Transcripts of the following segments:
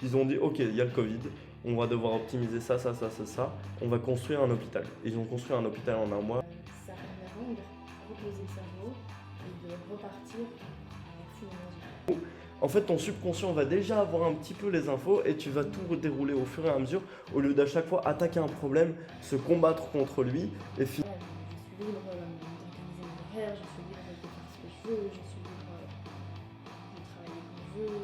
Ils ont dit, ok, il y a le Covid, on va devoir optimiser ça, ça, ça, ça, ça. On va construire un hôpital. Ils ont construit un hôpital en un mois. Ça permet vraiment de reposer le cerveau et de repartir avec full énergie. En fait, ton subconscient va déjà avoir un petit peu les infos et tu vas tout dérouler au fur et à mesure au lieu d'à chaque fois attaquer un problème, se combattre contre lui et Voilà, je suis libre d'organiser mon horaire, je suis libre de faire ce que je veux, je suis libre de travailler quand je veux.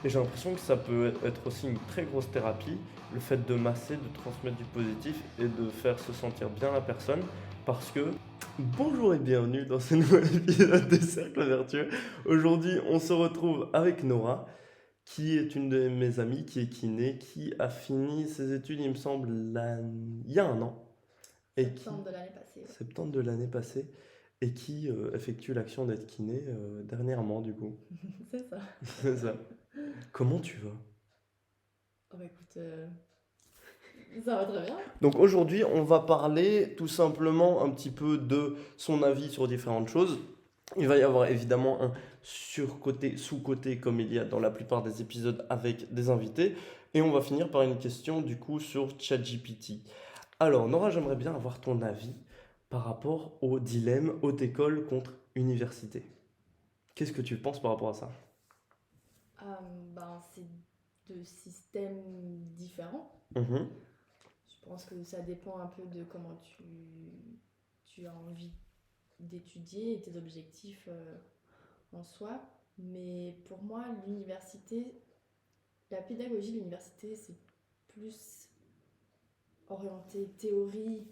Et j'ai l'impression que ça peut être aussi une très grosse thérapie, le fait de masser, de transmettre du positif et de faire se sentir bien la personne. Parce que, bonjour et bienvenue dans ce nouvel épisode des Cercles Vertueux. Aujourd'hui, on se retrouve avec Nora, qui est une de mes amies, qui est kiné, qui a fini ses études, il me semble, il y a un an. Et qui, Septembre de l'année passée. Ouais. septembre de l'année passée, et qui effectue l'action d'être kiné dernièrement, du coup. C'est ça. C'est ça. Comment tu vas? Oh bah écoute, ça va très bien. Donc aujourd'hui, on va parler tout simplement un petit peu de son avis sur différentes choses. Il va y avoir évidemment un surcoté, sous-côté, comme il y a dans la plupart des épisodes avec des invités. Et on va finir par une question du coup sur ChatGPT. Alors Nora, j'aimerais bien avoir ton avis par rapport au dilemme haute école contre université. Qu'est-ce que tu penses par rapport à ça? Ben, c'est deux systèmes différents. Mhm. Je pense que ça dépend un peu de comment tu as envie d'étudier et tes objectifs en soi. Mais pour moi, l'université, la pédagogie de l'université, c'est plus orienté théorie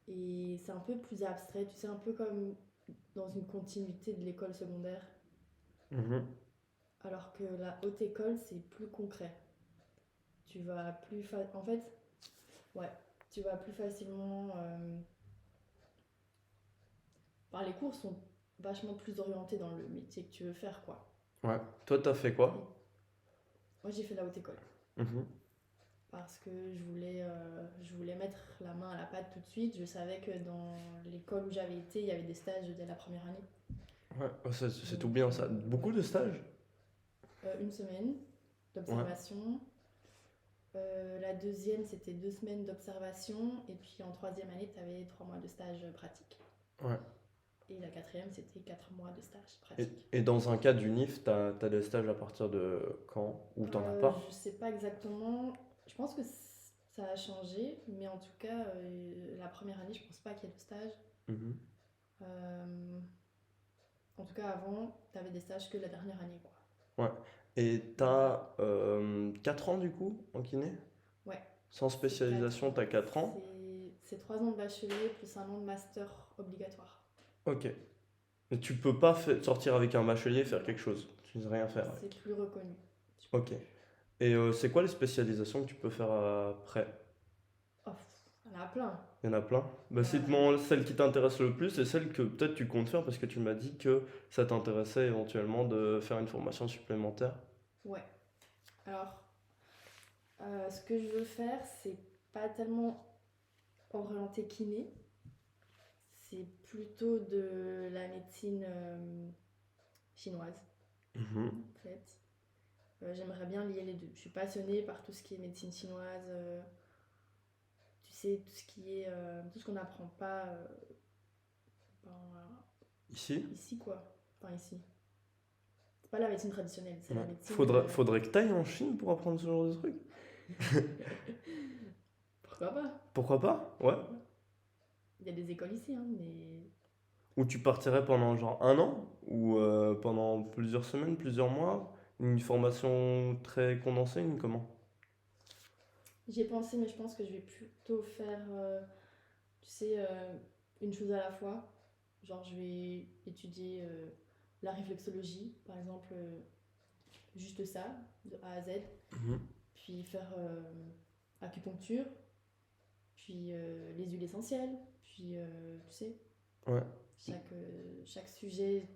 et c'est un peu plus abstrait, tu sais, un peu comme dans une continuité de l'école secondaire. Mhm. Alors que la haute école, c'est plus concret. Tu vas plus en fait, ouais, tu vas plus facilement. Enfin, les cours sont vachement plus orientés dans le métier que tu veux faire, quoi. Ouais. Toi, t'as fait Et quoi? moi, j'ai fait la haute école Mhm. parce que je voulais mettre la main à la pâte tout de suite. Je savais que dans l'école où j'avais été, il y avait des stages dès la première année. Ouais, oh, c'est tout Donc, bien ça. Beaucoup ouais. de stages? Une semaine Ouais. d'observation. La deuxième, c'était 2 semaines d'observation. Et puis en troisième année, tu avais 3 mois de stage pratique. Ouais. Et la quatrième, c'était 4 mois de stage Et, pratique. et dans un cas d'UNIF, t'as des stages à partir de quand? Ou t'en as pas? Je sais pas exactement. Je pense que ça a changé. Mais en tout cas, la première année, je pense pas qu'il y ait de stage. Mhm. Euh, En tout cas, avant, tu avais des stages que la dernière année, quoi. Ouais. Et t'as 4 ans du coup en kiné? Ouais, Sans c'est 4 spécialisation, ans. t'as 4 ans? C'est 3 ans de bachelier plus un an de master obligatoire. Ok. Mais tu peux pas sortir avec un bachelier et faire Non, quelque chose. Tu ne sais rien faire c'est avec. plus reconnu. Tu peux Ok. plus. Et c'est quoi les spécialisations que tu peux faire après? Oh, il y en a plein. Il y en a plein. Bah, Euh, cite-moi celle qui t'intéresse le plus et celle que peut-être tu comptes faire parce que tu m'as dit que ça t'intéressait éventuellement de faire une formation supplémentaire. ouais. Alors, ce que je veux faire, c'est pas tellement orienté kiné. C'est plutôt de la médecine chinoise, Mhm. en fait. J'aimerais bien lier les deux. Je suis passionnée par tout ce qui est médecine chinoise. Tu sais, tout ce qui est. Tout ce qu'on n'apprend pas ben, Ici? ici, quoi. Enfin, ici. C'est pas la médecine traditionnelle, c'est Ouais. la médecine. Faudrait que t'ailles en Chine pour apprendre ce genre de truc. Pourquoi pas? Pourquoi pas? Ouais. Pourquoi pas? Il y a des écoles ici, hein, mais Ou tu partirais pendant genre un an, ou pendant plusieurs semaines, plusieurs mois. Une formation très condensée, une comment? j'y ai pensé, mais je pense que je vais plutôt faire, tu sais, une chose à la fois. Genre, je vais étudier la réflexologie, par exemple, juste ça, de A à Z, Mhm. puis faire acupuncture, puis les huiles essentielles, puis, tu sais, Ouais. chaque sujet,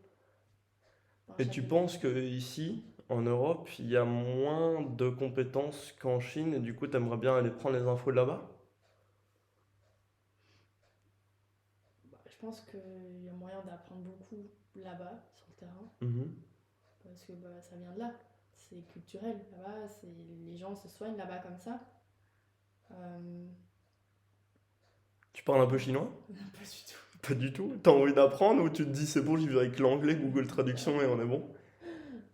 enfin, Et chaque tu domaine. penses que ici, en Europe, il y a moins de compétences qu'en Chine, et du coup, t'aimerais bien aller prendre les infos de là-bas? Bah, je pense qu'il y a moyen d'apprendre beaucoup là-bas, sur le terrain, Mhm. parce que bah, ça vient de là. c'est culturel là-bas, les gens se soignent là-bas comme ça. Tu parles un peu chinois? Pas du tout. Pas du tout. T'as envie d'apprendre ou tu te dis c'est bon, j'y vais avec l'anglais, Google Traduction et on est bon?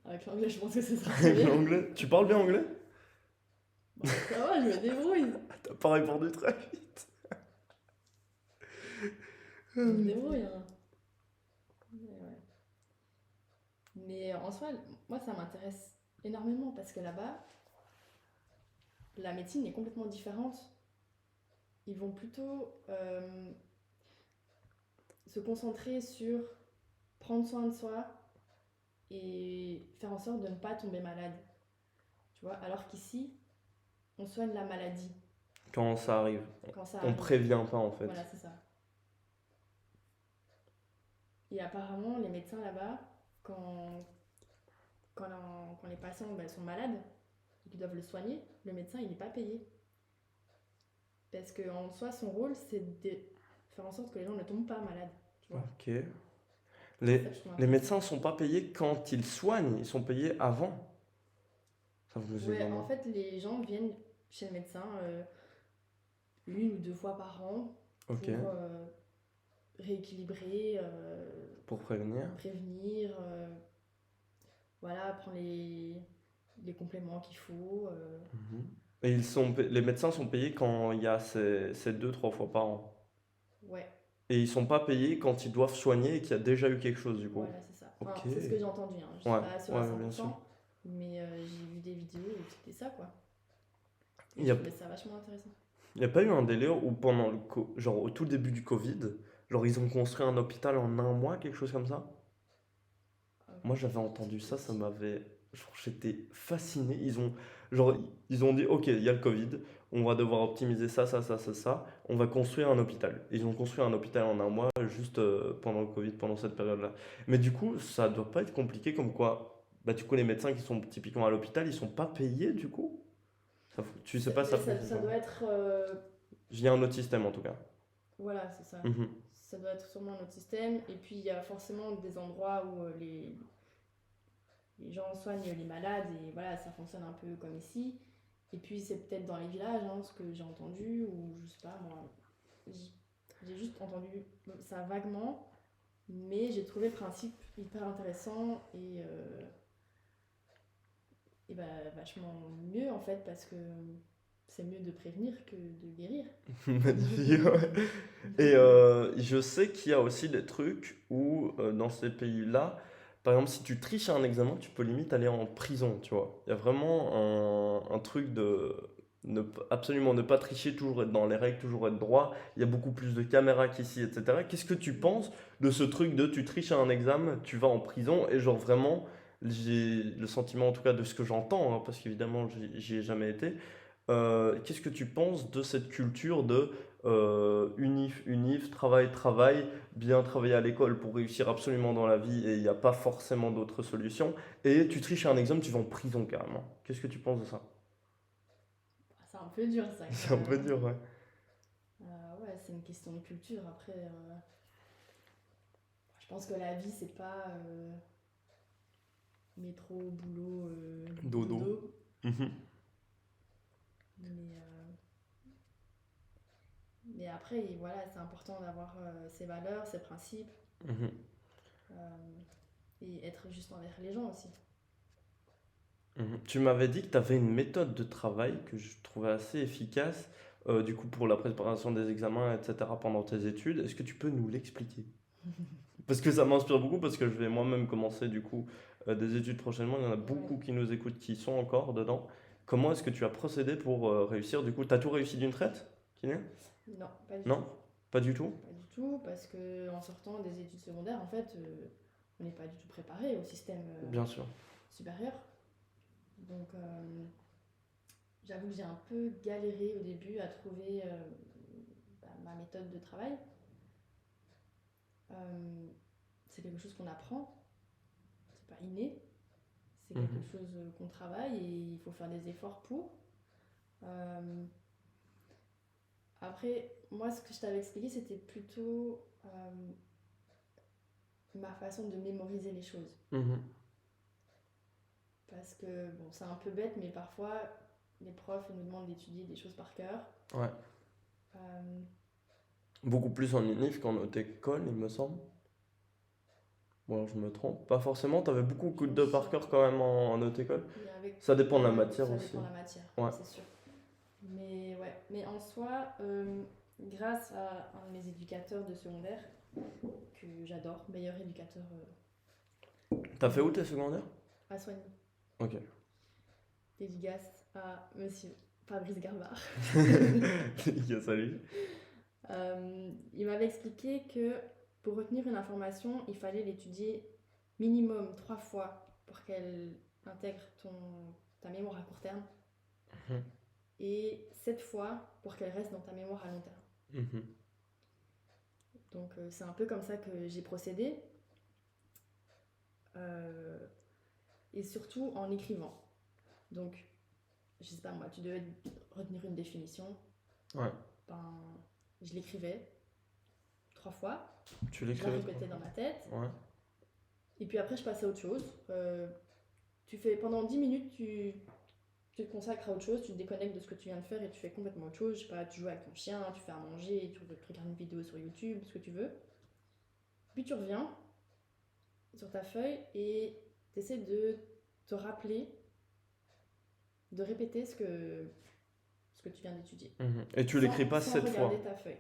Avec l'anglais, je pense que ce sera très Avec bien. l'anglais? Tu parles bien anglais? Bah, ça va, je me débrouille. T'as pas répondu très vite. Je me débrouille, hein. Mais, ouais. Mais en soi, moi, ça m'intéresse énormément parce que là-bas, la médecine est complètement différente. Ils vont plutôt se concentrer sur prendre soin de soi et faire en sorte de ne pas tomber malade. Tu vois, alors qu'ici, on soigne la maladie Quand ça arrive, quand ça on arrive. prévient pas en fait. Voilà, c'est ça. Et apparemment, les médecins là-bas, quand les patients sont malades et qu'ils doivent le soigner, le médecin, il n'est pas payé. Parce qu'en soi, son rôle, c'est de faire en sorte que les gens ne tombent pas malades. Tu vois. Ok. Les, Ça, je trouve les intéressant. médecins sont pas payés quand ils soignent, ils sont payés avant. Ça vous Ouais, vraiment. en fait, les gens viennent chez le médecin 1 ou 2 fois par an Ok. pour rééquilibrer, Pour prévenir. prévenir, voilà, prendre les compléments qu'il faut. Mhm. Et les médecins sont payés quand il y a ces 2, 3 fois par an. Ouais, Et ils sont pas payés quand ils doivent soigner et qu'il y a déjà eu quelque chose du coup. voilà, c'est ça. Enfin, Ok. c'est ce que j'ai entendu, hein. Je Ouais, suis pas sûre à ouais, bien sûr. 100%, mais j'ai vu des vidéos où c'était ça, quoi. Et Il y je a, trouvais ça vachement intéressant. il y a pas eu un délire où pendant genre au tout début du Covid, genre ils ont construit un hôpital en un mois, quelque chose comme ça? Moi j'avais entendu ça, ça m'avait. Genre j'étais fasciné. Ils ont dit ok, il y a le Covid, on va devoir optimiser ça, ça, ça, ça, ça. On va construire un hôpital. Ils ont construit un hôpital en un mois juste pendant le Covid, pendant cette période-là. Mais du coup, ça doit pas être compliqué comme quoi. Bah, du coup, les médecins qui sont typiquement à l'hôpital, ils sont pas payés du coup? Tu sais pas, ça Mais fonctionne ça comment? doit être. Il y a un autre système en tout cas. Voilà, c'est ça. Mhm. Ça doit être sûrement notre système. Et puis, il y a forcément des endroits où les gens soignent les malades et voilà, ça fonctionne un peu comme ici. Et puis, c'est peut-être dans les villages, hein, ce que j'ai entendu, ou je sais pas, moi. J- J'ai juste entendu ça vaguement, mais j'ai trouvé le principe hyper intéressant et bah, vachement mieux en fait, parce que c'est mieux de prévenir que de guérir. Magnifique, ouais. Et je sais qu'il y a aussi des trucs où, dans ces pays-là, par exemple, si tu triches à un examen, tu peux limite aller en prison, tu vois. Il y a vraiment un truc de absolument ne pas tricher, toujours être dans les règles, toujours être droit. Il y a beaucoup plus de caméras qu'ici, etc. Qu'est-ce que tu penses de ce truc de tu triches à un examen, tu vas en prison, et genre vraiment, j'ai le sentiment, en tout cas de ce que j'entends, hein, parce qu'évidemment, j'y ai jamais été. Qu'est-ce que tu penses de cette culture de unif, unif, travail, travail, bien travailler à l'école pour réussir absolument dans la vie et il n'y a pas forcément d'autre solution, et tu triches à un examen, tu vas en prison carrément. Qu'est-ce que tu penses de ça? C'est un peu dur ça C'est quand un même, peu hein. dur, ouais. Ouais, c'est une question de culture. Après, je pense que la vie, c'est pas métro, boulot, Dodo. dodo. Mhm, Mais, mais après, voilà, c'est important d'avoir ses valeurs, ses principes mhm, euh, et être juste envers les gens aussi. mhm. Tu m'avais dit que tu avais une méthode de travail que je trouvais assez efficace, du coup pour la préparation des examens, etc. pendant tes études. Est-ce que tu peux nous l'expliquer? Parce que ça m'inspire beaucoup, parce que je vais moi-même commencer du coup des études prochainement. Il y en a Ouais. beaucoup qui nous écoutent qui sont encore dedans. Comment est-ce que tu as procédé pour réussir? Du coup, t'as tout réussi d'une traite, Kylian? Non, pas du tout. Non? Pas du tout? Pas du tout, parce que en sortant des études secondaires, en fait, on n'est pas du tout préparé au système Bien sûr. supérieur. Donc, j'avoue que j'ai un peu galéré au début à trouver ma méthode de travail. Euh, c'est quelque chose qu'on apprend, c'est pas inné, c'est quelque Mhm. chose qu'on travaille et il faut faire des efforts pour. Euh, Après, moi, ce que je t'avais expliqué, c'était plutôt ma façon de mémoriser les choses. Mhm. Parce que, bon, c'est un peu bête, mais parfois, les profs ils nous demandent d'étudier des choses par cœur. Ouais. Euh, Beaucoup plus en unif qu'en haute école, il me semble. Ou alors je me trompe. Pas forcément, t'avais beaucoup de par cœur quand même en haute école. il y avait Ça dépend de la quand même- matière ça aussi. dépend de la matière, Ouais. c'est sûr. Mais ouais, mais en soi, grâce à un de mes éducateurs de secondaire, que j'adore, meilleur éducateur T'as fait où tes secondaires? à Soigny, Ok. dédicace à monsieur Fabrice Garbard. Yes, à lui. Il m'avait expliqué que pour retenir une information, il fallait l'étudier minimum 3 fois pour qu'elle intègre ta mémoire à court terme Mhm. et 7 fois pour qu'elle reste dans ta mémoire à long terme. Mhm. Donc c'est un peu comme ça que j'ai procédé. Et surtout en écrivant. Donc, je sais pas moi, tu devais retenir une définition. Ouais. Ben, je l'écrivais 3 fois. Tu Je la l'écrivais répétais dans ma tête. Ouais. Et puis après, je passais à autre chose. Tu fais pendant 10 minutes, tu te consacres à autre chose, tu te déconnectes de ce que tu viens de faire et tu fais complètement autre chose. Je sais pas, tu joues avec ton chien, tu fais à manger, tu regardes une vidéo sur YouTube, ce que tu veux. Puis tu reviens sur ta feuille et tu essaies de te rappeler, de répéter ce que tu viens d'étudier. Mhm. Et tu l'écris pas sans 7 fois. regarder ta feuille.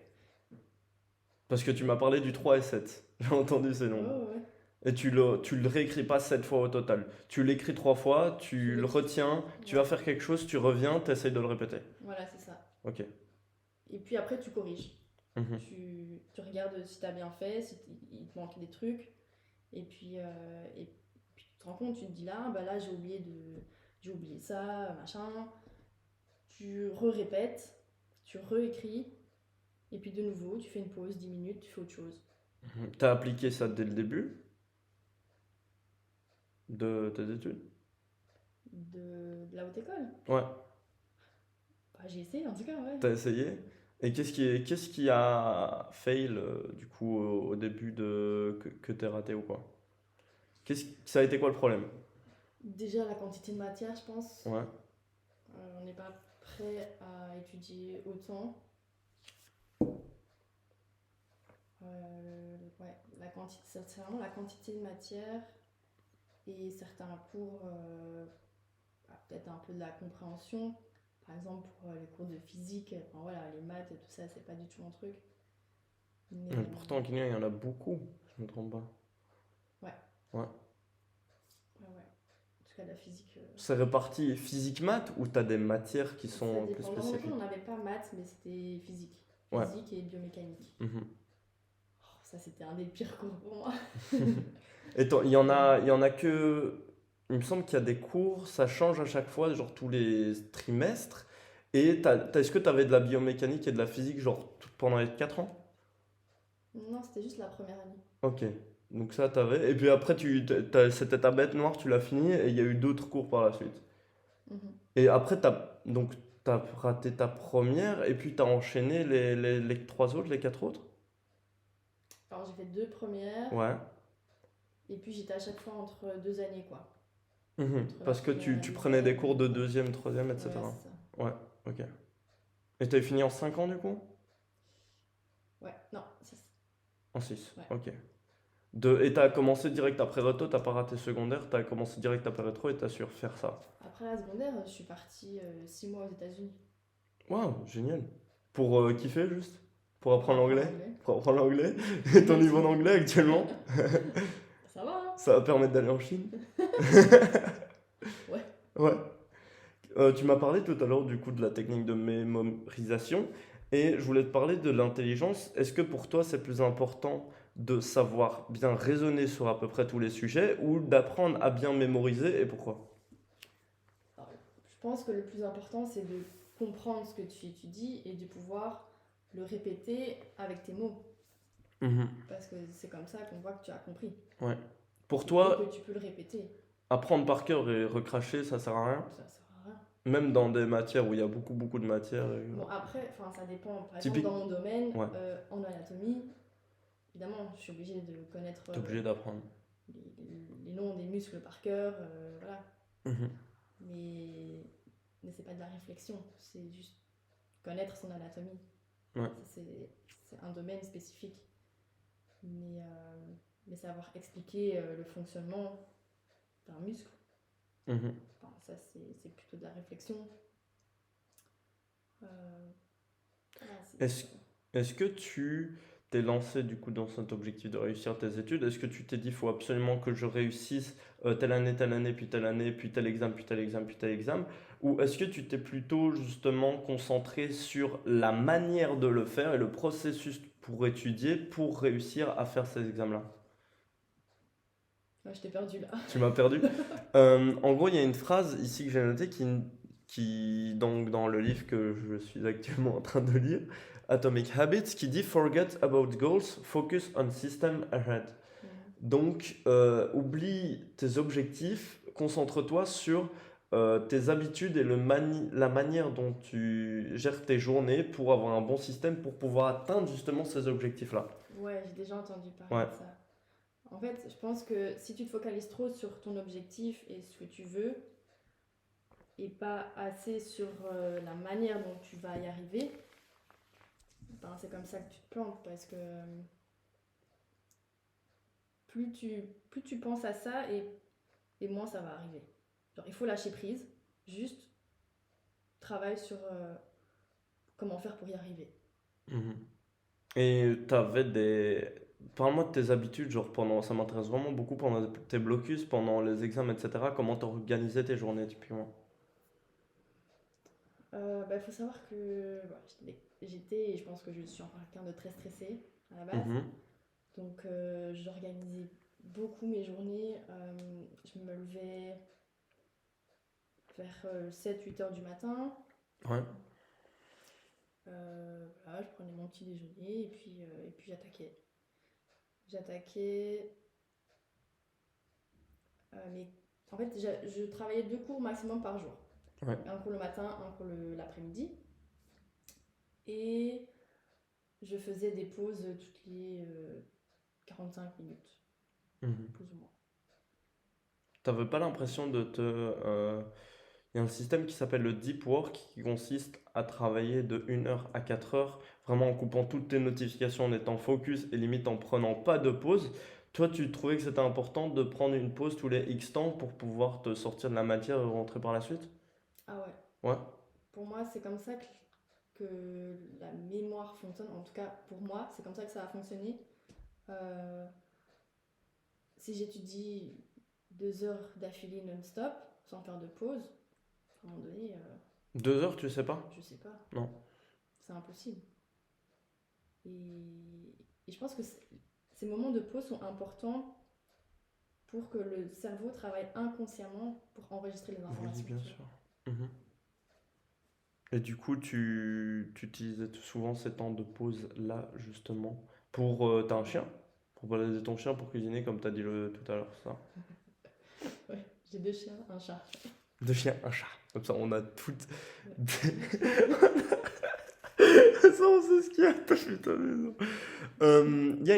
Parce que tu m'as parlé du 3 et 7. J'ai entendu ces Ouais, nombres. ouais. Et tu le réécris pas 7 fois au total. Tu l'écris 3 fois, tu le l'écris. retiens, tu Ouais. vas faire quelque chose, tu reviens, tu essayes de le répéter. Voilà, c'est ça. Ok. Et puis après, tu corriges. Mhm. Tu regardes si tu as bien fait, si il te manque des trucs. Et puis tu te rends compte, tu te dis là, bah là j'ai oublié ça, machin. Tu répètes, tu réécris. Et puis de nouveau, tu fais une pause, 10 minutes, tu fais autre chose. Mhm. T'as appliqué ça dès le début de tes études? De la haute école. Ouais. Bah, j'ai essayé en tout cas, ouais. T'as essayé? Et qu'est-ce qui a fail du coup au début que t'aies raté ou quoi? Ça a été quoi le problème? Déjà la quantité de matière, je pense. Ouais. On n'est pas prêt à étudier autant. Ouais, c'est vraiment la quantité de matière et certains cours, peut-être un peu de la compréhension. Par exemple, pour les cours de physique, enfin, voilà, les maths et tout ça, c'est pas du tout mon truc. Mais, Mais pourtant en Guinée, il y en a beaucoup, si je me trompe pas. Ouais. Ouais. Ouais. En tout cas, la physique. C'est réparti physique-maths ou t'as des matières qui Ça sont plus dépend. Dans mon spécifiques? école, on n'avait pas maths, mais c'était physique. Ouais. Physique et biomécanique. Mhm. Oh, ça, c'était un des pires cours pour moi. Et il y en a que. Il me semble qu'il y a des cours, ça change à chaque fois, genre tous les trimestres. Et est-ce que tu avais de la biomécanique et de la physique, genre pendant les 4 ans? Non, c'était juste la première année. Ok. Donc ça, t'avais. Et puis après, c'était ta bête noire, tu l'as fini, et il y a eu d'autres cours par la suite. Mhm. Et après, t'as raté ta première, et puis t'as enchaîné les 3 autres, les 4 autres? Alors, j'ai fait 2 premières. Ouais. Et puis, j'étais à chaque fois entre 2 années, quoi. Mhm. Entre la Parce que première tu année prenais des et cours de la- deuxième, troisième, etc. Ouais, c'est ça. Ouais, ok. Et t'avais fini en 5 ans du coup? Ouais, non, 6. En 6, Ouais. ok. Et t'as commencé direct après rétro, t'as pas raté secondaire, t'as commencé direct après rétro et t'as su refaire ça. Après la secondaire, je suis partie 6 mois aux États-Unis. Waouh, génial. Pour kiffer juste? Pour apprendre Pour apprendre l'anglais? l'anglais. Pour apprendre l'anglais? Et ton niveau d'anglais actuellement? Ça va, hein? Ça va permettre d'aller en Chine? Ouais. Ouais. Tu m'as parlé tout à l'heure du coup de la technique de mémorisation et je voulais te parler de l'intelligence. Est-ce que pour toi c'est plus important de savoir bien raisonner sur à peu près tous les sujets ou d'apprendre à bien mémoriser et pourquoi? Alors, je pense que le plus important, c'est de comprendre ce que tu étudies et de pouvoir le répéter avec tes mots. Mhm. Parce que c'est comme ça qu'on voit que tu as compris. Ouais. Pour Et toi, que tu peux le répéter. apprendre par cœur et recracher, ça sert à rien? Ça sert à rien. Même dans des matières où il y a beaucoup de matières. Bon, après, ça dépend. Par Typique. exemple, dans mon domaine, Ouais. En anatomie, évidemment, je suis obligée de connaître T'es obligé d'apprendre. les noms des muscles par cœur. Voilà. Mhm. Mais c'est pas de la réflexion, c'est juste connaître son anatomie. Ouais. Ça, c'est un domaine spécifique. Mais savoir expliquer le fonctionnement d'un muscle, Mhm. enfin, ça c'est plutôt de la réflexion. Euh, voilà, Est-ce, est-ce que tu t'es lancé du coup dans cet objectif de réussir tes études? Est-ce que tu t'es dit, il faut absolument que je réussisse telle année, puis tel examen, puis tel examen, puis tel examen? Ou est-ce que tu t'es plutôt justement concentré sur la manière de le faire et le processus pour étudier, pour réussir à faire ces examens-là? je t'ai perdu là. Tu m'as perdu. En gros, il y a une phrase ici que j'ai notée qui donc dans le livre que je suis actuellement en train de lire, Atomic Habits, qui dit Forget about goals, focus on system ahead. Donc, oublie tes objectifs, concentre-toi sur tes habitudes et la manière dont tu gères tes journées pour avoir un bon système pour pouvoir atteindre justement ces objectifs-là. Ouais, j'ai déjà entendu parler Ouais. de ça. En fait, je pense que si tu te focalises trop sur ton objectif et ce que tu veux, et pas assez sur la manière dont tu vas y arriver, ben, c'est comme ça que tu te plantes parce que plus tu penses à ça et moins ça va arriver. Genre, il faut lâcher prise, juste travaille sur comment faire pour y arriver. Mhm. Et t'avais des... Parle-moi de tes habitudes, genre pendant... Ça m'intéresse vraiment beaucoup pendant tes blocus, pendant les examens, etc. Comment t'organisais tes journées typiquement? Bah, faut savoir que voilà, j'étais, et je pense que je suis encore quelqu'un de très stressé à la base. Mhm. Donc j'organisais beaucoup mes journées. Je me levais vers 7-8 heures du matin. Ouais. Voilà, je prenais mon petit déjeuner et puis j'attaquais. J'attaquais, mais en fait je travaillais 2 cours maximum par jour. Ouais. Un cours le matin, un cours l'après-midi. Et je faisais des pauses toutes les 45 minutes, Mhm. plus ou moins. T'avais pas l'impression de te... Il y a un système qui s'appelle le deep work qui consiste à travailler de 1 heure à 4 heures, vraiment en coupant toutes tes notifications, en étant focus et limite en prenant pas de pause. Toi, tu trouvais que c'était important de prendre une pause tous les X temps pour pouvoir te sortir de la matière et rentrer par la suite? Ah ouais, Ouais. pour moi c'est comme ça que la mémoire fonctionne. En tout cas pour moi c'est comme ça que ça a fonctionné. Euh, Si j'étudie 2 heures d'affilée non-stop, sans faire de pause, à un moment donné, 2 heures, tu sais pas? je sais pas, Non. c'est impossible. Et je pense que ces moments de pause sont importants pour que le cerveau travaille inconsciemment pour enregistrer les Oui, informations. bien Tu vois. sûr. Mhm. Et du coup, tu utilisais souvent ces temps de pause là, justement, pour... t'as un chien? Pour balader ton chien, pour cuisiner, comme t'as dit tout à l'heure, ça. Ouais, j'ai 2 chiens, un chat. 2 chiens, un chat. Comme ça, on a toutes... Ouais. Ça, on sait ce qu'il y a. Putain, mais non. Il y a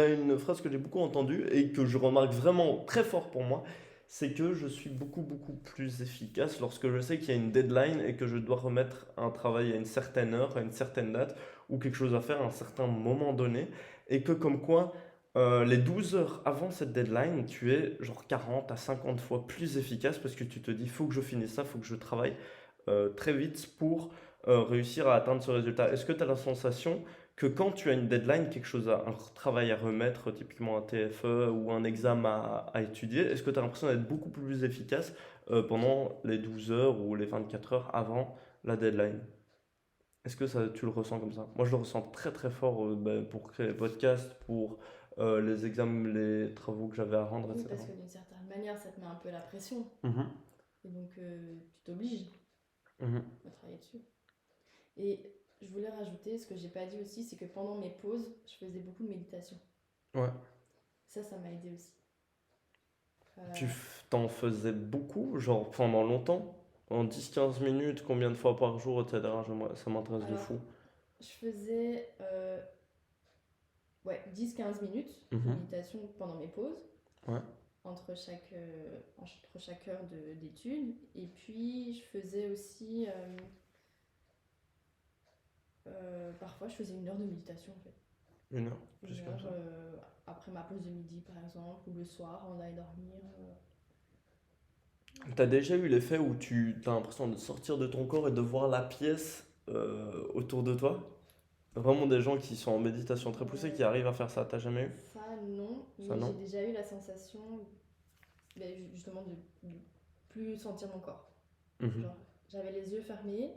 une phrase que j'ai beaucoup entendue et que je remarque vraiment très fort pour moi, c'est que je suis beaucoup, beaucoup plus efficace lorsque je sais qu'il y a une deadline et que je dois remettre un travail à une certaine heure, à une certaine date, ou quelque chose à faire à un certain moment donné, et que comme quoi, les 12 heures avant cette deadline, tu es genre 40 à 50 fois plus efficace parce que tu te dis, faut que je finisse ça, faut que je travaille très vite pour réussir à atteindre ce résultat. Est-ce que tu as la sensation que quand tu as une deadline, un travail à remettre, typiquement un TFE ou un examen à étudier, est-ce que tu as l'impression d'être beaucoup plus efficace pendant les 12 heures ou les 24 heures avant la deadline? Est-ce que ça, tu le ressens comme ça? Moi, je le ressens très très fort pour créer les podcasts, pour les examens, les travaux que j'avais à rendre, Oui, etc. parce que d'une certaine manière, ça te met un peu la pression. Mhm, Et donc, tu t'obliges mhm. à travailler dessus. Et je voulais rajouter, ce que j'ai pas dit aussi, c'est que pendant mes pauses, je faisais beaucoup de méditation. Ouais. Ça m'a aidé aussi. Tu Euh, t'en faisais beaucoup, genre pendant longtemps? En 10-15 minutes, combien de fois par jour, etc. Ça m'intéresse de alors, fou. je faisais ouais, 10-15 minutes de Mhm. méditation pendant mes pauses. Ouais. entre chaque heure d'études. Et puis, je faisais aussi... parfois, je faisais 1 heure de méditation, en fait. 1 heure, Une juste comme heure ça. après ma pause de midi, par exemple, ou le soir, avant d'aller dormir. T'as déjà eu l'effet où tu as l'impression de sortir de ton corps et de voir la pièce autour de toi? Vraiment des gens qui sont en méditation très poussée qui Ouais, arrivent à faire ça, t'as jamais eu? ça, non. Ça Mais j'ai non? déjà eu la sensation, justement, de plus sentir mon corps. Mhm. Genre, j'avais les yeux fermés.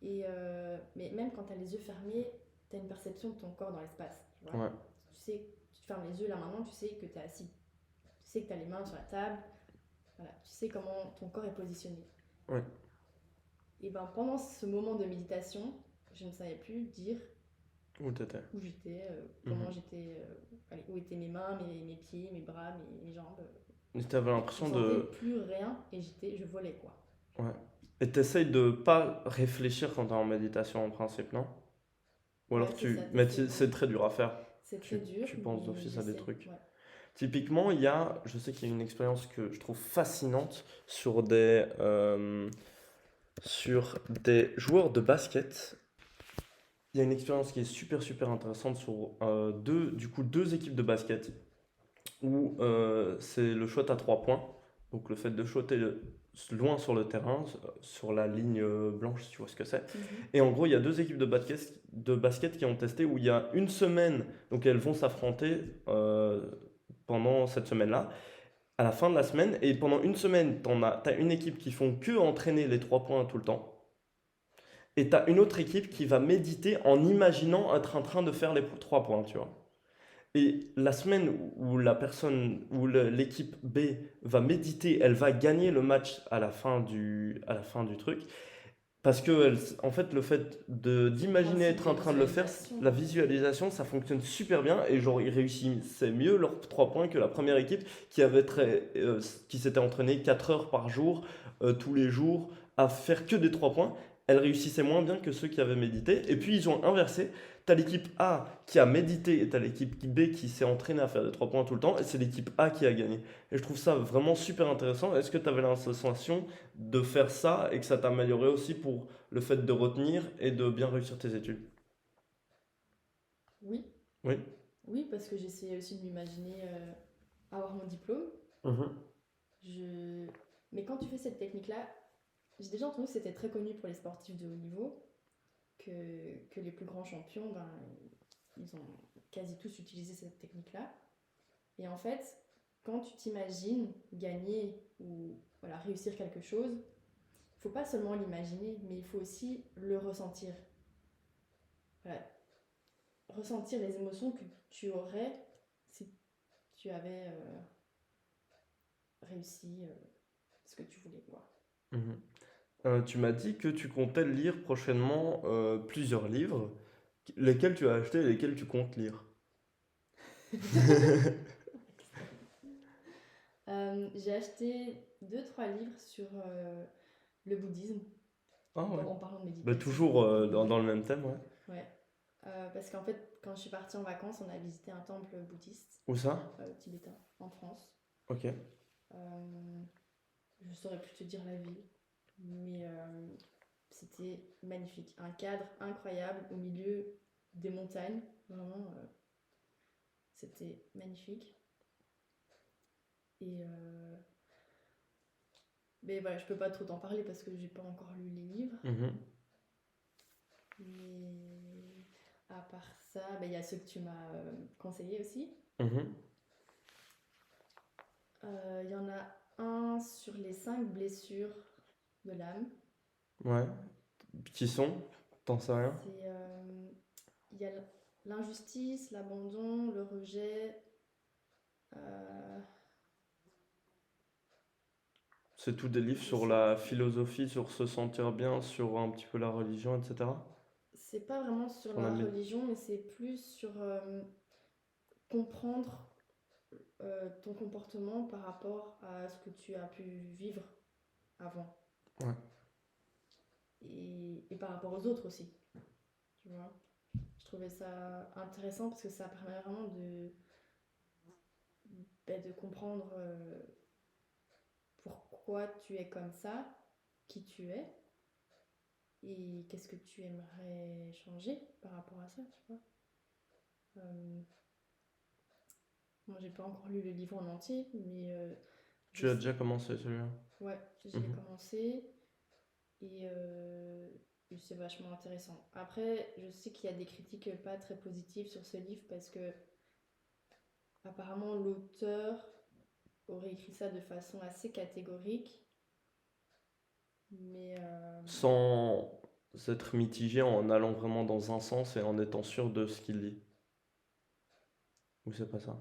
Mais même quand tu as les yeux fermés, tu as une perception de ton corps dans l'espace. Tu vois? Ouais. Tu sais, tu fermes les yeux là maintenant, tu sais que tu es assis. Tu sais que tu as les mains sur la table. Voilà, tu sais comment ton corps est positionné. Ouais. Et ben pendant ce moment de méditation, je ne savais plus dire Où t'étais? où j'étais, Mhm. comment j'étais, où étaient mes mains, mes pieds, mes bras, mes jambes. Et t'avais Je l'impression sentais de... plus rien et je volais quoi. Ouais. Et t'essayes de pas réfléchir quand t'es en méditation en principe, non? Ou Ouais, alors c'est ça, tu... Mais t'essayes. c'est très dur à faire. C'est très Tu, dur, tu penses mais d'office à des j'essaie. trucs. Ouais. Typiquement, je sais qu'il y a une expérience que je trouve fascinante sur des joueurs de basket. Il y a une expérience qui est super super intéressante sur deux équipes de basket où c'est le shot à 3 points. Donc le fait de shotter loin sur le terrain, sur la ligne blanche, si tu vois ce que c'est. Mhm. Et en gros, il y a deux équipes de basket qui ont testé où il y a une semaine, donc elles vont s'affronter pendant cette semaine-là. À la fin de la semaine, et pendant une semaine, t'as une équipe qui font que entraîner les 3 points tout le temps. Et tu as une autre équipe qui va méditer en imaginant être en train de faire les 3 points, tu vois. Et la semaine où l'équipe B va méditer, elle va gagner le match à la fin du truc. Parce que, en fait, le fait C'est le d'imaginer principe être de en train de le faire, visualisation. la visualisation, ça fonctionne super bien. Et genre, ils réussissaient mieux leurs 3 points que la première équipe qui s'était entraînée 4 heures par jour, tous les jours, à faire que des 3 points. Elle réussissait moins bien que ceux qui avaient médité. Et puis, ils ont inversé. T'as l'équipe A qui a médité et t'as l'équipe B qui s'est entraînée à faire des 3 points tout le temps. Et c'est l'équipe A qui a gagné. Et je trouve ça vraiment super intéressant. Est-ce que tu avais la sensation de faire ça et que ça t'a amélioré aussi pour le fait de retenir et de bien réussir tes études? Oui, Oui. oui, parce que j'essayais aussi de m'imaginer avoir mon diplôme. Mhm. Je... Mais quand tu fais cette technique-là, j'ai déjà entendu que c'était très connu pour les sportifs de haut niveau, que les plus grands champions, ben, ils ont quasi tous utilisé cette technique-là. Et en fait, quand tu t'imagines gagner ou voilà, réussir quelque chose, il faut pas seulement l'imaginer, mais il faut aussi le ressentir. Voilà, ressentir les émotions que tu aurais si tu avais réussi ce que tu voulais, quoi. Mhm. Tu m'as dit que tu comptais lire prochainement plusieurs livres. Lesquels tu as acheté et lesquels tu comptes lire? J'ai acheté 2 3 livres sur le bouddhisme, Ah ouais. en parlant de Bah, méditation. toujours Ouais, dans le même thème, ouais. ouais. Parce qu'en fait, quand je suis partie en vacances, on a visité un temple bouddhiste Où ça? tibétain en France. Ok. Euh, je saurais plus te dire la ville, mais c'était magnifique. Un cadre incroyable au milieu des montagnes. Vraiment, c'était magnifique. Et mais voilà, je peux pas trop t'en parler parce que j'ai pas encore lu les livres. Mhm. Mais à part ça, il y a ceux que tu m'as conseillé aussi. Mhm. Il y en a un sur les 5 blessures de l'âme. Ouais. Qui sont? T'en sais rien? Il y a l'injustice, l'abandon, le rejet. euh, C'est tout des livres je sur sais la plus. philosophie, sur se sentir bien, sur un petit peu la religion, etc. C'est pas vraiment sur Sur la la méd- religion, mais c'est plus sur comprendre ton comportement par rapport à ce que tu as pu vivre avant. Ouais. Et par rapport aux autres aussi, tu vois. Je trouvais ça intéressant parce que ça permet vraiment de comprendre pourquoi tu es comme ça, qui tu es, et qu'est-ce que tu aimerais changer par rapport à ça, tu vois. Euh, Moi, j'ai pas encore lu le livre en entier, mais Tu as déjà commencé celui-là? ouais, je l'ai Mhm. commencé et c'est vachement intéressant. Après, je sais qu'il y a des critiques pas très positives sur ce livre parce que apparemment l'auteur aurait écrit ça de façon assez catégorique, mais Sans être mitigé en allant vraiment dans un sens et en étant sûr de ce qu'il dit. Ou c'est pas ça?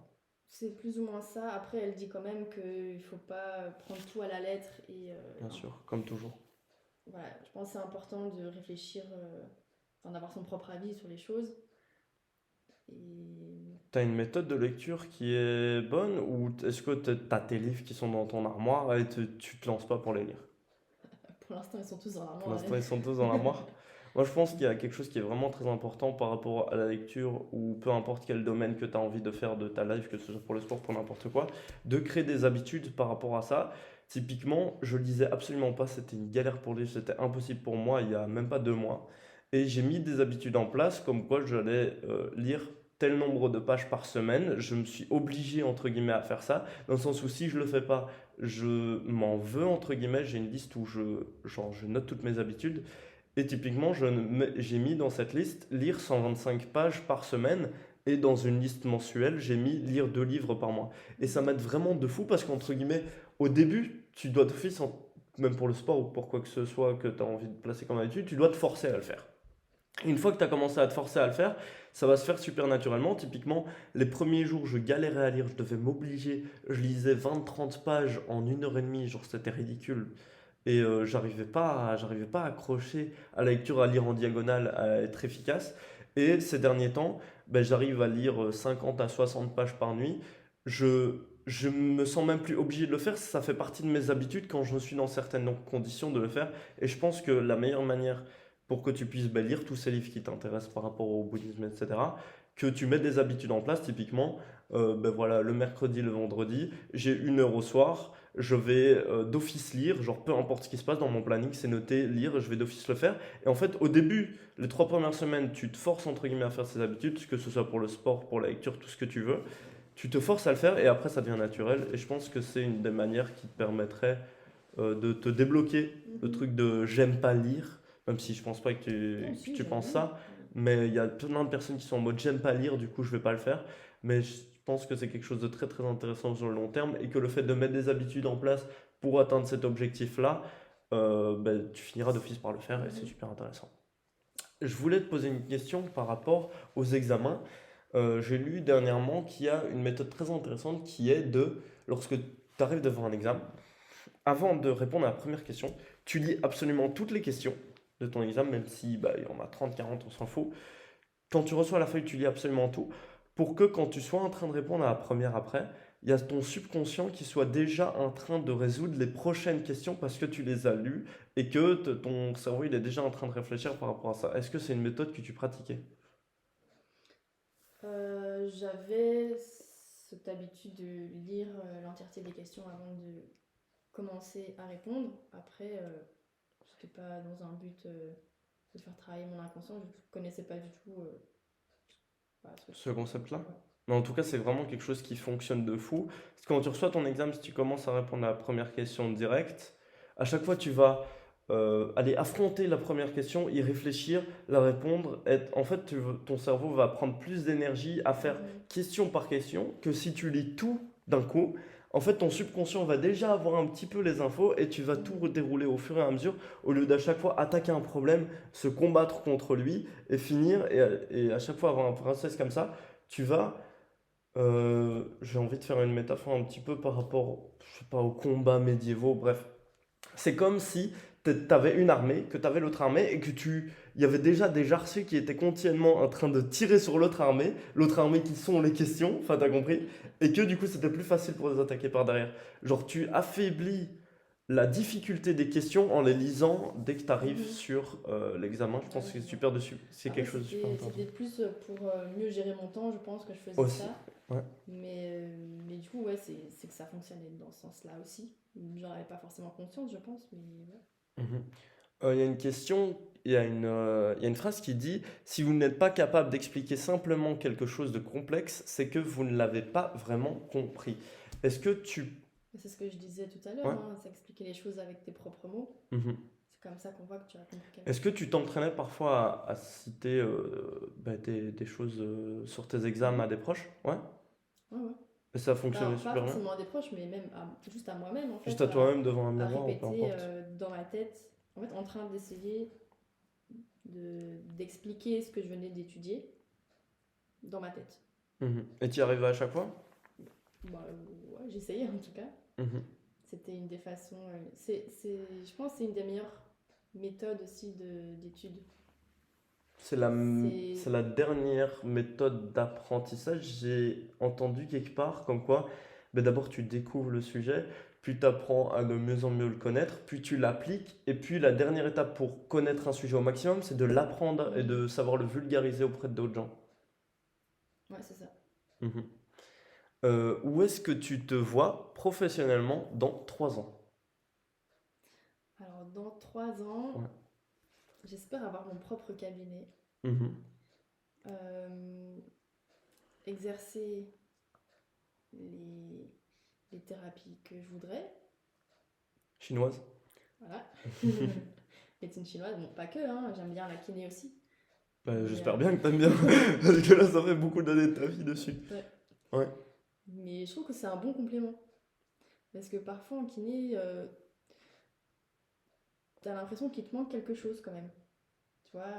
c'est plus ou moins ça. Après, elle dit quand même qu'il faut pas prendre tout à la lettre et Bien sûr, comme toujours. voilà, je pense que c'est important de réfléchir, enfin d'avoir son propre avis sur les choses. Et T'as une méthode de lecture qui est bonne ou est-ce que t'as tes livres qui sont dans ton armoire et tu te lances pas pour les lire? pour l'instant, ils sont tous dans Pour l'armoire. l'instant, ils sont tous dans l'armoire. Moi, je pense qu'il y a quelque chose qui est vraiment très important par rapport à la lecture ou peu importe quel domaine que tu as envie de faire de ta life, que ce soit pour le sport, pour n'importe quoi, de créer des habitudes par rapport à ça. Typiquement, je lisais absolument pas, c'était une galère pour lire, c'était impossible pour moi il y a même pas 2 mois. Et j'ai mis des habitudes en place comme quoi j'allais lire tel nombre de pages par semaine. Je me suis obligé, entre guillemets, à faire ça, dans le sens où si je le fais pas, je m'en veux, entre guillemets, j'ai une liste où je note toutes mes habitudes. Et typiquement, j'ai mis dans cette liste lire 125 pages par semaine. Et dans une liste mensuelle, j'ai mis lire 2 livres par mois. Et ça m'aide vraiment de fou parce qu'entre guillemets, au début, tu dois d'office, même pour le sport ou pour quoi que ce soit que tu as envie de placer comme habitude, tu dois te forcer à le faire. Une fois que tu as commencé à te forcer à le faire, ça va se faire super naturellement. Typiquement, les premiers jours, je galérais à lire, je devais m'obliger. Je lisais 20-30 pages en 1 heure et demie, genre c'était ridicule. Et j'arrivais pas à accrocher à la lecture, à lire en diagonale, à être efficace. Et ces derniers temps, ben, j'arrive à lire 50 à 60 pages par nuit. Je me sens même plus obligé de le faire. Ça fait partie de mes habitudes quand je suis dans certaines conditions de le faire. Et je pense que la meilleure manière pour que tu puisses ben, lire tous ces livres qui t'intéressent par rapport au bouddhisme, etc., que tu mettes des habitudes en place, typiquement, ben voilà, le mercredi, le vendredi, j'ai 1 heure au soir, je vais d'office lire, genre peu importe ce qui se passe dans mon planning, c'est noté, lire, je vais d'office le faire. Et en fait, au début, les 3 premières semaines, tu te forces entre guillemets à faire ces habitudes, que ce soit pour le sport, pour la lecture, tout ce que tu veux. Tu te forces à le faire et après ça devient naturel. Et je pense que c'est une des manières qui te permettrait de te débloquer le Mhm. truc de j'aime pas lire, même si je pense pas Non, que si, tu j'aime penses bien. ça. Mais il y a plein de personnes qui sont en mode j'aime pas lire, du coup je vais pas le faire. Mais je pense que c'est quelque chose de très très intéressant sur le long terme et que le fait de mettre des habitudes en place pour atteindre cet objectif-là, ben, tu finiras d'office par le faire et c'est Mhm. super intéressant. Je voulais te poser une question par rapport aux examens. J'ai lu dernièrement qu'il y a une méthode très intéressante qui est de, lorsque tu arrives devant un examen, avant de répondre à la première question, tu lis absolument toutes les questions de ton examen, même si bah, il y en a 30, 40, on s'en fout. Quand tu reçois la feuille, tu lis absolument tout pour que quand tu sois en train de répondre à la première après, il y a ton subconscient qui soit déjà en train de résoudre les prochaines questions parce que tu les as lues et que ton cerveau il est déjà en train de réfléchir par rapport à ça. Est-ce que c'est une méthode que tu pratiquais? J'avais cette habitude de lire l'entièreté des questions avant de commencer à répondre. Après, c'était pas dans un but de faire travailler mon inconscient. Je connaissais pas du tout bah, Ce concept-là? ouais. Mais en tout cas, c'est vraiment quelque chose qui fonctionne de fou. Parce que quand tu reçois ton examen, si tu commences à répondre à la première question directe, à chaque fois, tu vas aller affronter la première question, y réfléchir, la répondre. En fait, ton cerveau va prendre plus d'énergie à faire Mhm. question par question que si tu lis tout d'un coup. En fait, ton subconscient va déjà avoir un petit peu les infos et tu vas tout Mhm. dérouler au fur et à mesure au lieu d'à chaque fois attaquer un problème, se combattre contre lui et finir et à chaque fois avoir un process comme ça, tu vas, j'ai envie de faire une métaphore un petit peu par rapport, je sais pas, aux combats médiévaux, bref. C'est comme si tu avais une armée, que tu avais l'autre armée et que il y avait déjà des jarciers qui étaient continuellement en train de tirer sur l'autre armée qui sont les questions, enfin t'as compris, et que du coup c'était plus facile pour les attaquer par derrière. Genre tu affaiblis la difficulté des questions en les lisant dès que tu arrives Mhm. sur l'examen. Je pense Ouais, que c'est je vois. super dessus. C'est Après, quelque chose de super intéressant. c'était plus pour mieux gérer mon temps, je pense que je faisais Aussi. ça. Ouais. Mais du coup, ouais, c'est que ça fonctionnait dans ce sens-là aussi. J'en avais pas forcément conscience, je pense, mais ouais. Mhm. Il y a une question, il y a une phrase qui dit, si vous n'êtes pas capable d'expliquer simplement quelque chose de complexe, c'est que vous ne l'avez pas vraiment compris. Est-ce que tu... C'est ce que je disais tout à l'heure, Ouais. hein, c'est expliquer les choses avec tes propres mots. Mhm. C'est comme ça qu'on voit que tu as compris quelque Est-ce que chose. tu t'entraînais parfois à citer des choses sur tes examens à Mhm. des proches? Ouais. Ouais, ouais. Et ça fonctionnait Pas super bien? forcément à des proches, mais même juste à moi-même, en Juste fait, à toi-même devant un à miroir ou peu répéter importe. dans ma tête, en fait, en train d'essayer d'expliquer ce que je venais d'étudier dans ma tête. Mhm. Et tu y arrivais à chaque fois? Bah, ouais, j'essayais en tout cas. Mhm. C'était une des façons. Je pense que c'est une des meilleures méthodes aussi d'étude. C'est C'est. la dernière méthode d'apprentissage. J'ai entendu quelque part comme quoi, ben d'abord tu découvres le sujet, puis tu apprends à de mieux en mieux le connaître, puis tu l'appliques, et puis la dernière étape pour connaître un sujet au maximum, c'est de l'apprendre et de savoir le vulgariser auprès d'autres gens. Ouais, c'est ça. Mhm. Où est-ce que tu te vois professionnellement dans 3 ans? Alors, dans 3 ans, Ouais. j'espère avoir mon propre cabinet, Mhm. euh, exercer les, les thérapies que je voudrais. Chinoise? Voilà. Médecine chinoise, bon, pas que, hein, j'aime bien la kiné aussi. Ben, Mais, j'espère bien que t'aimes bien, parce que là ça fait beaucoup d'années de ta vie dessus. ouais. Ouais. Mais je trouve que c'est un bon complément. Parce que parfois en kiné, t'as l'impression qu'il te manque quelque chose quand même. Tu vois,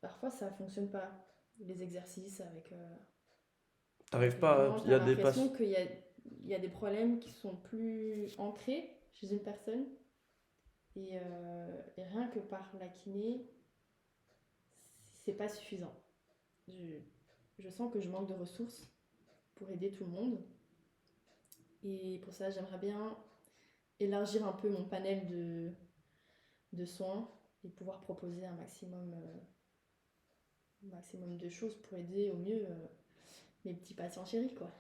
parfois ça fonctionne pas. Les exercices avec T'arrives les pas, gens, il y t'as a des l'impression passes. il y a des problèmes qui sont plus ancrés chez une personne. Et rien que par la kiné, c'est pas suffisant. Je, je sens que je manque de ressources pour aider tout le monde. Et pour ça, j'aimerais bien élargir un peu mon panel de soins et pouvoir proposer un maximum de choses pour aider au mieux mes petits patients chéris, quoi.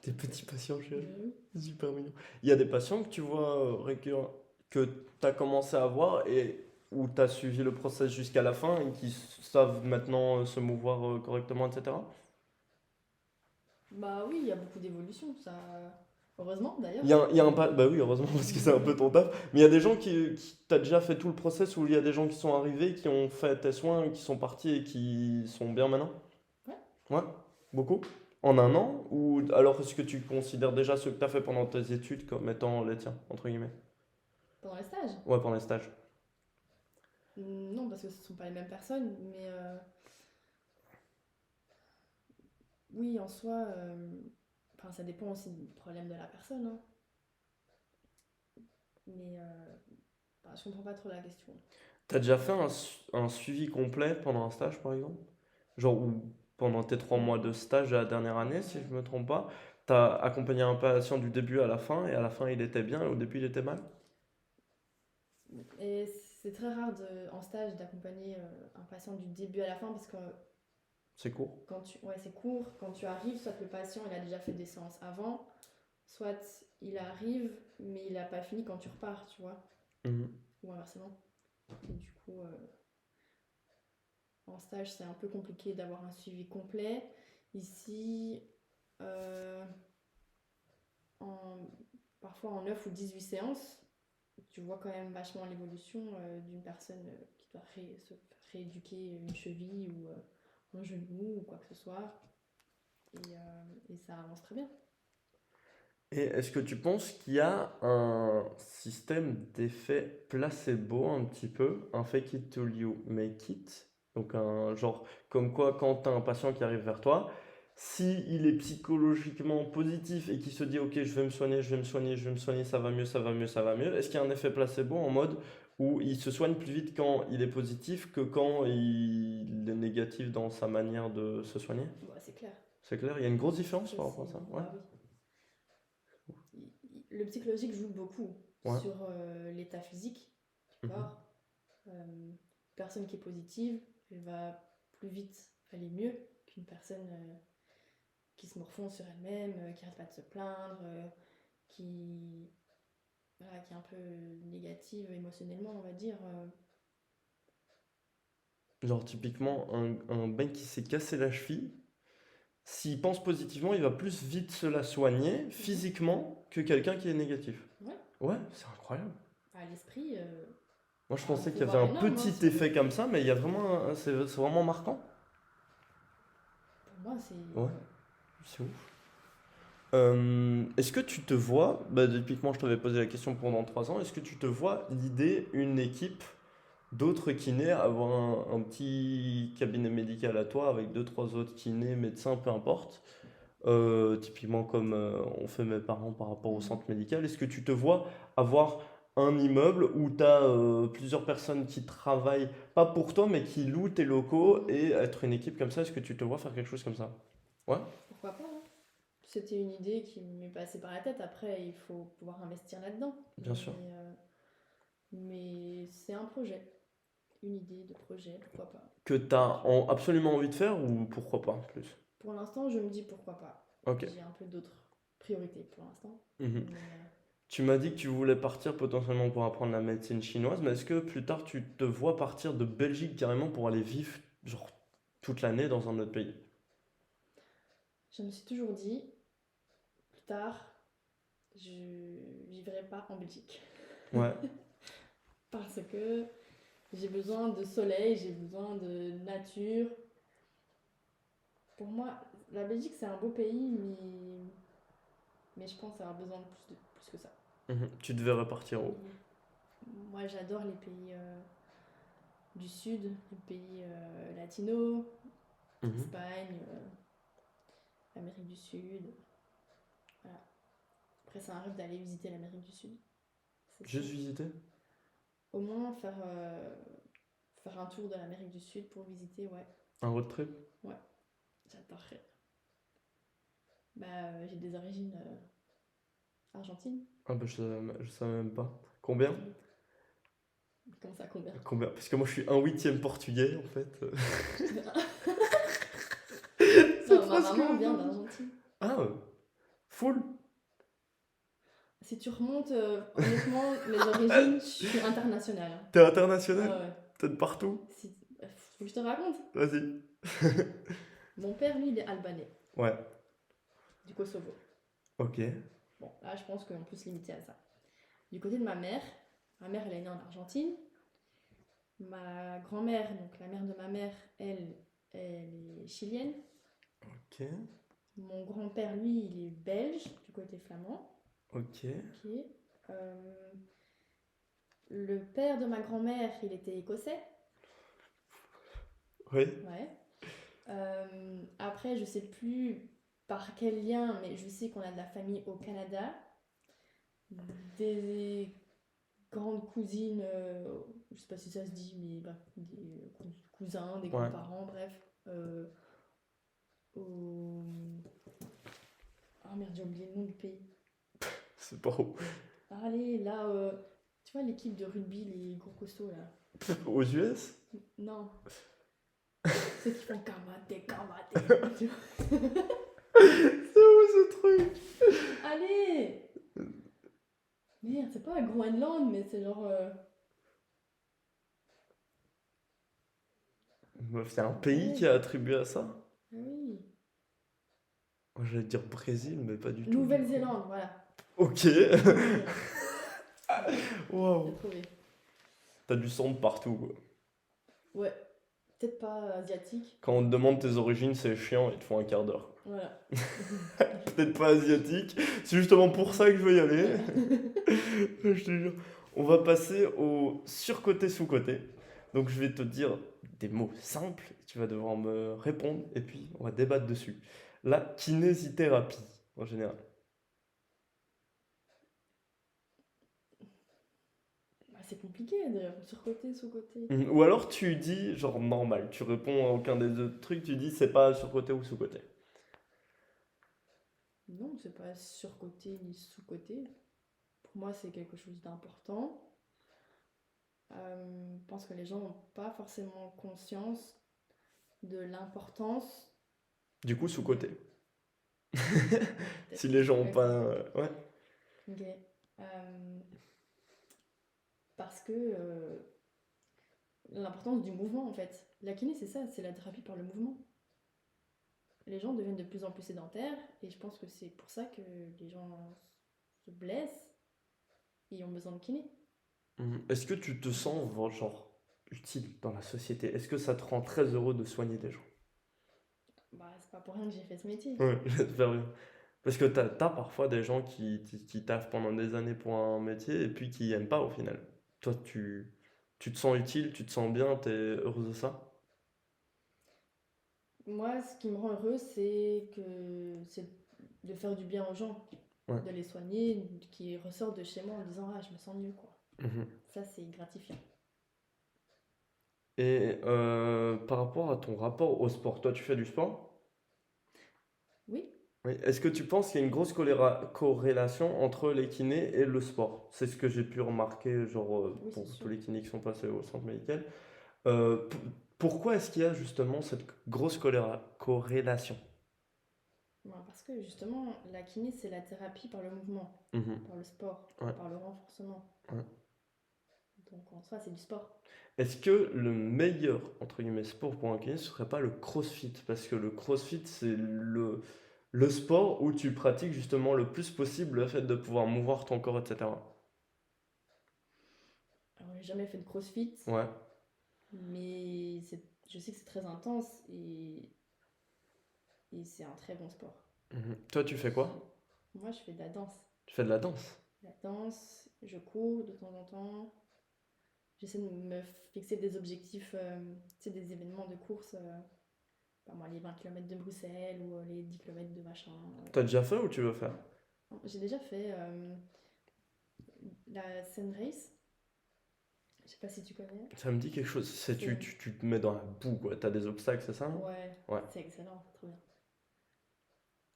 Des petits patients chéris. Oui. Super mignon. Il y a des patients que tu vois que tu as commencé à voir et où tu as suivi le process jusqu'à la fin et qui savent maintenant se mouvoir correctement, etc. Bah oui, il y a beaucoup d'évolutions, ça. Heureusement d'ailleurs. Il y a un pas. Bah oui, heureusement, parce que c'est un peu ton taf. Mais il y a des gens qui t'as déjà fait tout le process où il y a des gens qui sont arrivés, qui ont fait tes soins, qui sont partis et qui sont bien maintenant? Ouais, Ouais, beaucoup. En un an? Ou alors est-ce que tu considères déjà ce que tu as fait pendant tes études comme étant les tiens, entre guillemets? pendant les stages. Ouais, pendant les stages. Non, parce que ce ne sont pas les mêmes personnes, mais oui, en soi, enfin, ça dépend aussi du problème de la personne, hein. Mais bah, je comprends pas trop la question. T'as déjà fait un suivi complet pendant un stage, par exemple? Genre, ou pendant tes 3 mois de stage de la dernière année, si je Ouais. me trompe pas, t'as accompagné un patient du début à la fin, et à la fin il était bien, et au début il était mal? Et c'est très rare en stage d'accompagner un patient du début à la fin parce que C'est court. ouais, c'est court. Quand tu arrives, soit le patient il a déjà fait des séances avant, soit il arrive mais il n'a pas fini quand tu repars, tu vois, Mhm. ou inversement. Et du coup, en stage, c'est un peu compliqué d'avoir un suivi complet. Ici, euh, en, parfois en 9 ou 18 séances, tu vois quand même vachement l'évolution d'une personne qui doit se rééduquer une cheville ou un genou ou quoi que ce soit. Et ça avance très bien. Et est-ce que tu penses qu'il y a un système d'effet placebo un petit peu, un fake it till you make it? Donc un genre comme quoi quand tu as un patient qui arrive vers toi, si il est psychologiquement positif et qu'il se dit ok je vais me soigner, je vais me soigner, je vais me soigner, ça va mieux, ça va mieux, ça va mieux, est-ce qu'il y a un effet placebo en mode où il se soigne plus vite quand il est positif que quand il est négatif dans sa manière de se soigner? Bah, c'est clair. C'est clair, il y a une grosse différence Ça, par rapport à ça? Ouais. bah oui. Le psychologique joue beaucoup Ouais. sur l'état physique du Mhm. corps. Une personne qui est positive, elle va plus vite aller mieux qu'une personne qui se morfond sur elle-même, qui arrête pas de se plaindre, qui, voilà, qui est un peu négative émotionnellement, on va dire. Genre, typiquement, un mec qui s'est cassé la cheville, s'il pense positivement, il va plus vite se la soigner physiquement que quelqu'un qui est négatif. Ouais. Ouais, c'est incroyable. À l'esprit, Moi, je un pensais qu'il y avait pouvoir un énorme, hein, petit effet comme ça, mais il y a vraiment, c'est vraiment marquant. pour moi, c'est... Ouais, c'est ouf. Est-ce que tu te vois, bah, typiquement, je t'avais posé la question pendant 3 ans, est-ce que tu te vois l'idée, une équipe d'autres kinés, avoir un petit cabinet médical à toi avec deux, trois autres kinés, médecins, peu importe, typiquement comme ont fait mes parents par rapport au Mhm. centre médical. Est-ce que tu te vois avoir un immeuble où tu as plusieurs personnes qui travaillent, pas pour toi, mais qui louent tes locaux Mhm. et être une équipe comme ça? Est-ce que tu te vois faire quelque chose comme ça? Ouais, Pourquoi pas, hein. C'était une idée qui m'est passée par la tête. Après, il faut pouvoir investir là-dedans. bien sûr. Mais c'est un projet, une idée de projet, pourquoi pas. Que tu as absolument envie de faire ou pourquoi pas plus? Pour l'instant, je me dis pourquoi pas. Ok. J'ai un peu d'autres priorités pour l'instant. Mhm. Mais, Tu m'as dit que tu voulais partir potentiellement pour apprendre la médecine chinoise, mais est-ce que plus tard tu te vois partir de Belgique carrément pour aller vivre genre toute l'année dans un autre pays? je me suis toujours dit, plus tard, je vivrai pas en Belgique. Ouais. Parce que j'ai besoin de soleil, j'ai besoin de nature. Pour moi, la Belgique, c'est un beau pays, mais je pense avoir besoin de plus que ça. Mhm. Tu devais repartir où? Moi, j'adore les pays du Sud, les pays latinos, Mhm. Espagne, Amérique du Sud. Voilà. Après, c'est un rêve d'aller visiter l'Amérique du Sud, c'est sûr. Juste visiter? Au moins faire un tour de l'Amérique du Sud pour visiter, ouais. Un road trip? Ouais, j'adorerais. Bah, j'ai des origines argentines. Ah bah je savais même pas. Combien? Comment ça, combien? Combien? Parce que moi je suis un huitième portugais en fait. Non, C'est ma presque maman le vient double. d'Argentine. Ah, full. Si tu remontes, honnêtement, les origines, je suis internationale, hein. T'es Ouais, international? ouais. T'es de partout? Faut que je te raconte. Vas-y. Mon père, lui, il est albanais, Ouais, du Kosovo. ok. Bon, là, je pense qu'on peut se limiter à ça. Du côté de ma mère, elle est née en Argentine. Ma grand-mère, donc la mère de ma mère, elle est chilienne. Ok, Mon grand-père, lui, il est belge, du côté flamand. ok. Ok. Euh, le père de ma grand-mère, il était écossais. Oui. Ouais. Après, je sais plus par quel lien, mais je sais qu'on a de la famille au Canada. Des grandes cousines, je sais pas si ça se dit, mais bref, des cousins, des Ouais. grands-parents, bref. Au... Oh merde, j'ai oublié le nom du pays. C'est pas où. Allez, là, tu vois l'équipe de rugby, les gros costauds là. Aux US? Non, ceux qui font kamate, kamate. C'est où ce truc? Allez! Merde, c'est pas à Groenland, mais c'est genre. C'est un pays qui a attribué à ça? Ah oui. Moi, j'allais dire Brésil, mais pas du tout. Nouvelle-Zélande, voilà. Ok. Nouvelle-Zélande. Waouh. J'ai trouvé. T'as du sang de partout, quoi. Ouais, peut-être pas asiatique. Quand on te demande tes origines, c'est chiant, il te faut un quart d'heure. Voilà. Peut-être pas asiatique. C'est justement pour ça que je veux y aller. Je te jure. On va passer au surcoté, sous-coté. Donc je vais te dire des mots simples, tu vas devoir me répondre et puis on va débattre dessus. La kinésithérapie, en général. Bah, c'est compliqué d'ailleurs, surcoté, sous-côté. Ou alors tu dis genre normal, tu réponds à aucun des deux trucs, tu dis c'est pas surcoté ou sous-coté. Non, c'est pas surcoté ni sous-côté. Pour moi, c'est quelque chose d'important. Je pense que les gens n'ont pas forcément conscience de l'importance Du coup, sous-côté. Si Peut-être. les gens ont Ok. pas... Ouais. Ok. Euh, Parce que l'importance du mouvement, en fait. La kiné, c'est ça, c'est la thérapie par le mouvement. Les gens deviennent de plus en plus sédentaires et je pense que c'est pour ça que les gens se blessent et ont besoin de kiné. Est-ce que tu te sens genre utile dans la société? Est-ce que ça te rend très heureux de soigner des gens? Bah, c'est pas pour rien que j'ai fait ce métier. Ouais, j'espère bien. Parce que t'as parfois des gens qui taffent pendant des années pour un métier et puis qui aiment pas au final. Toi, tu te sens utile, tu te sens bien, t'es heureuse de ça? Moi, ce qui me rend heureuse, c'est de faire du bien aux gens, Ouais. de les soigner, qui ressortent de chez moi en disant ah je me sens mieux quoi. Mhm. Ça c'est gratifiant. Et par rapport à ton rapport au sport, toi, tu fais du sport? Oui, Oui. Est-ce que tu penses qu'il y a une grosse corrélation entre les kinés et le sport? C'est ce que j'ai pu remarquer, genre, oui c'est pour tous sûr. les kinés qui sont passés au centre médical. Pourquoi est-ce qu'il y a justement cette grosse corrélation? Ouais, parce que justement la kiné c'est la thérapie par le mouvement, Mhm. par le sport, Ouais, par le renforcement. ouais. Donc en soi c'est du sport. Est-ce que le meilleur, entre guillemets, sport pour un kiné, ce serait pas le crossfit? Parce que le crossfit, c'est le sport où tu pratiques justement le plus possible le fait de pouvoir mouvoir ton corps, etc. Alors j'ai jamais fait de crossfit, Ouais. mais je sais que c'est très intense et c'est un très bon sport. Mhm. Toi, tu fais quoi? Moi je fais de la danse. Tu fais de la danse? La danse, je cours de temps en temps. J'essaie de me fixer des objectifs, tu sais, des événements de course, pas moi, les 20 km de Bruxelles ou les 10 km de machin. T'as déjà fait ou tu veux faire? J'ai déjà fait la Sun Race, je sais pas si tu connais. Ça me dit quelque chose. C'est C'est tu te mets dans la boue, quoi. T'as des obstacles, c'est ça? ouais, Ouais. c'est excellent, c'est trop bien.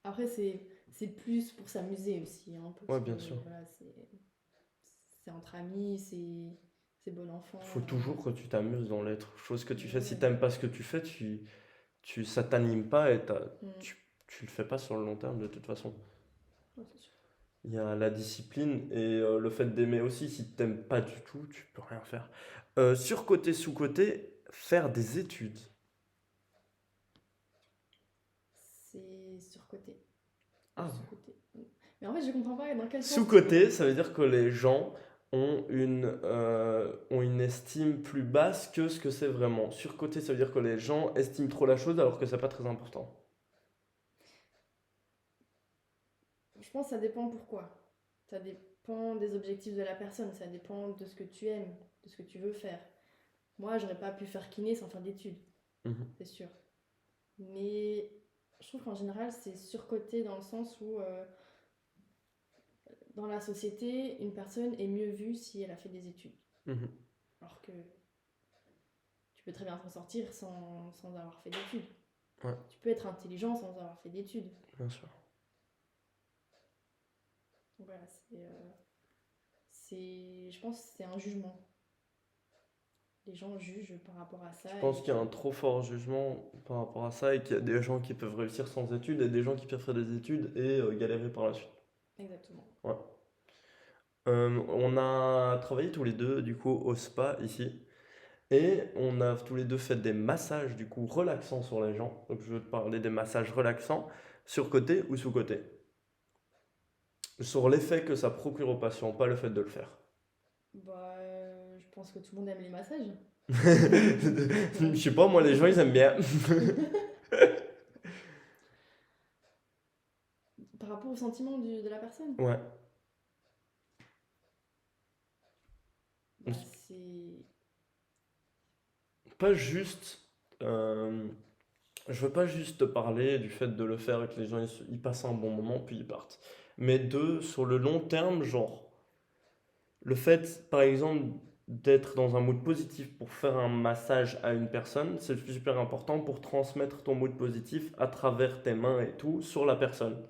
Après, c'est plus pour s'amuser aussi, hein, parce Ouais, que bien sûr. voilà, c'est entre amis, c'est bon enfant. Faut toujours que tu t'amuses dans l'être. Chose que tu fais. Si Ouais. t'aimes pas ce que tu fais, ça t'anime pas et Mm. tu le fais pas sur le long terme de toute façon. Ouais, c'est sûr. Il y a la discipline et le fait d'aimer aussi. Si t'aimes pas du tout, tu peux rien faire. Surcoté, sous-côté, faire des études. C'est surcoté ou Ah. sous-coté. Mais en fait, je comprends pas dans quel sens tu veux. Sous-côté, ça veut dire que les gens ont une estime plus basse que ce que c'est vraiment. Surcoté, ça veut dire que les gens estiment trop la chose alors que c'est pas très important. Je pense que ça dépend pourquoi. Ça dépend des objectifs de la personne, ça dépend de ce que tu aimes, de ce que tu veux faire. Moi, j'aurais pas pu faire kiné sans faire d'études, Mhm. c'est sûr. Mais je trouve qu'en général, c'est surcoté dans le sens où dans la société, une personne est mieux vue si elle a fait des études. Mhm. Alors que tu peux très bien t'en sortir sans avoir fait d'études. Ouais, Tu peux être intelligent sans avoir fait d'études. bien sûr. Donc voilà, je pense que c'est un jugement. Les gens jugent par rapport à ça Je et pense qu'il y a un trop fort jugement par rapport à ça et qu'il y a des gens qui peuvent réussir sans études et des gens qui peuvent faire des études et galérer par la suite. exactement. Ouais. On a travaillé tous les deux du coup au spa ici et on a tous les deux fait des massages du coup relaxants sur les gens. Donc je veux te parler des massages relaxants sur côté ou sous côté. Sur l'effet que ça procure au patient, pas le fait de le faire. Bah, je pense que tout le monde aime les massages. Je sais pas, moi les gens ils aiment bien. Par rapport au sentiment de la personne, Ouais. bah, c'est. Pas juste. euh, je veux pas juste te parler du fait de le faire et que les gens ils passent un bon moment puis ils partent. Mais sur le long terme, genre, le fait par exemple d'être dans un mood positif pour faire un massage à une personne, c'est super important pour transmettre ton mood positif à travers tes mains et tout sur la personne.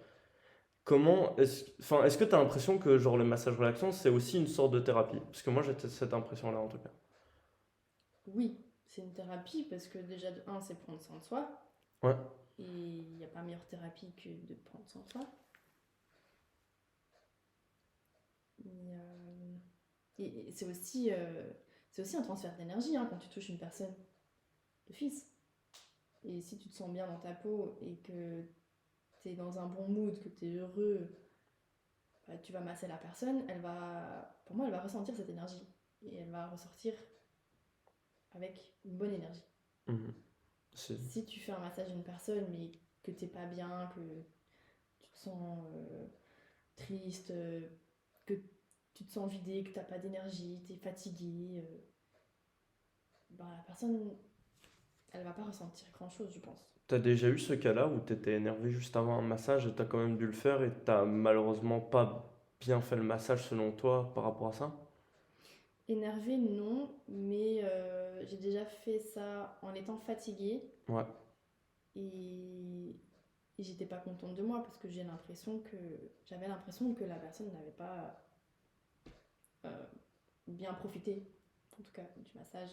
Est-ce que tu as l'impression que genre le massage relaxant c'est aussi une sorte de thérapie? Parce que moi j'ai cette impression-là en tout cas. Oui, c'est une thérapie parce que déjà, de un, c'est prendre soin de soi. Ouais. Et il n'y a pas meilleure thérapie que de prendre soin de soi. Et c'est aussi un transfert d'énergie hein, quand tu touches une personne de fils. Et si tu te sens bien dans ta peau et que tu es dans un bon mood, que tu es heureux, bah, tu vas masser la personne, pour moi, elle va ressentir cette énergie. Et elle va ressortir avec une bonne énergie. Mhm. Si tu fais un massage d'une personne, mais que t'es pas bien, que tu te sens triste, que tu te sens vidé, que t'as pas d'énergie, t'es fatigué, bah, la personne, elle va pas ressentir grand chose, je pense. T'as déjà eu ce cas-là où t'étais énervé juste avant un massage et t'as quand même dû le faire et t'as malheureusement pas bien fait le massage selon toi par rapport à ça? Énervé, non, mais j'ai déjà fait ça en étant fatiguée Ouais. et, et j'étais pas contente de moi parce que j'avais l'impression que la personne n'avait pas euh, bien profité, en tout cas, du massage.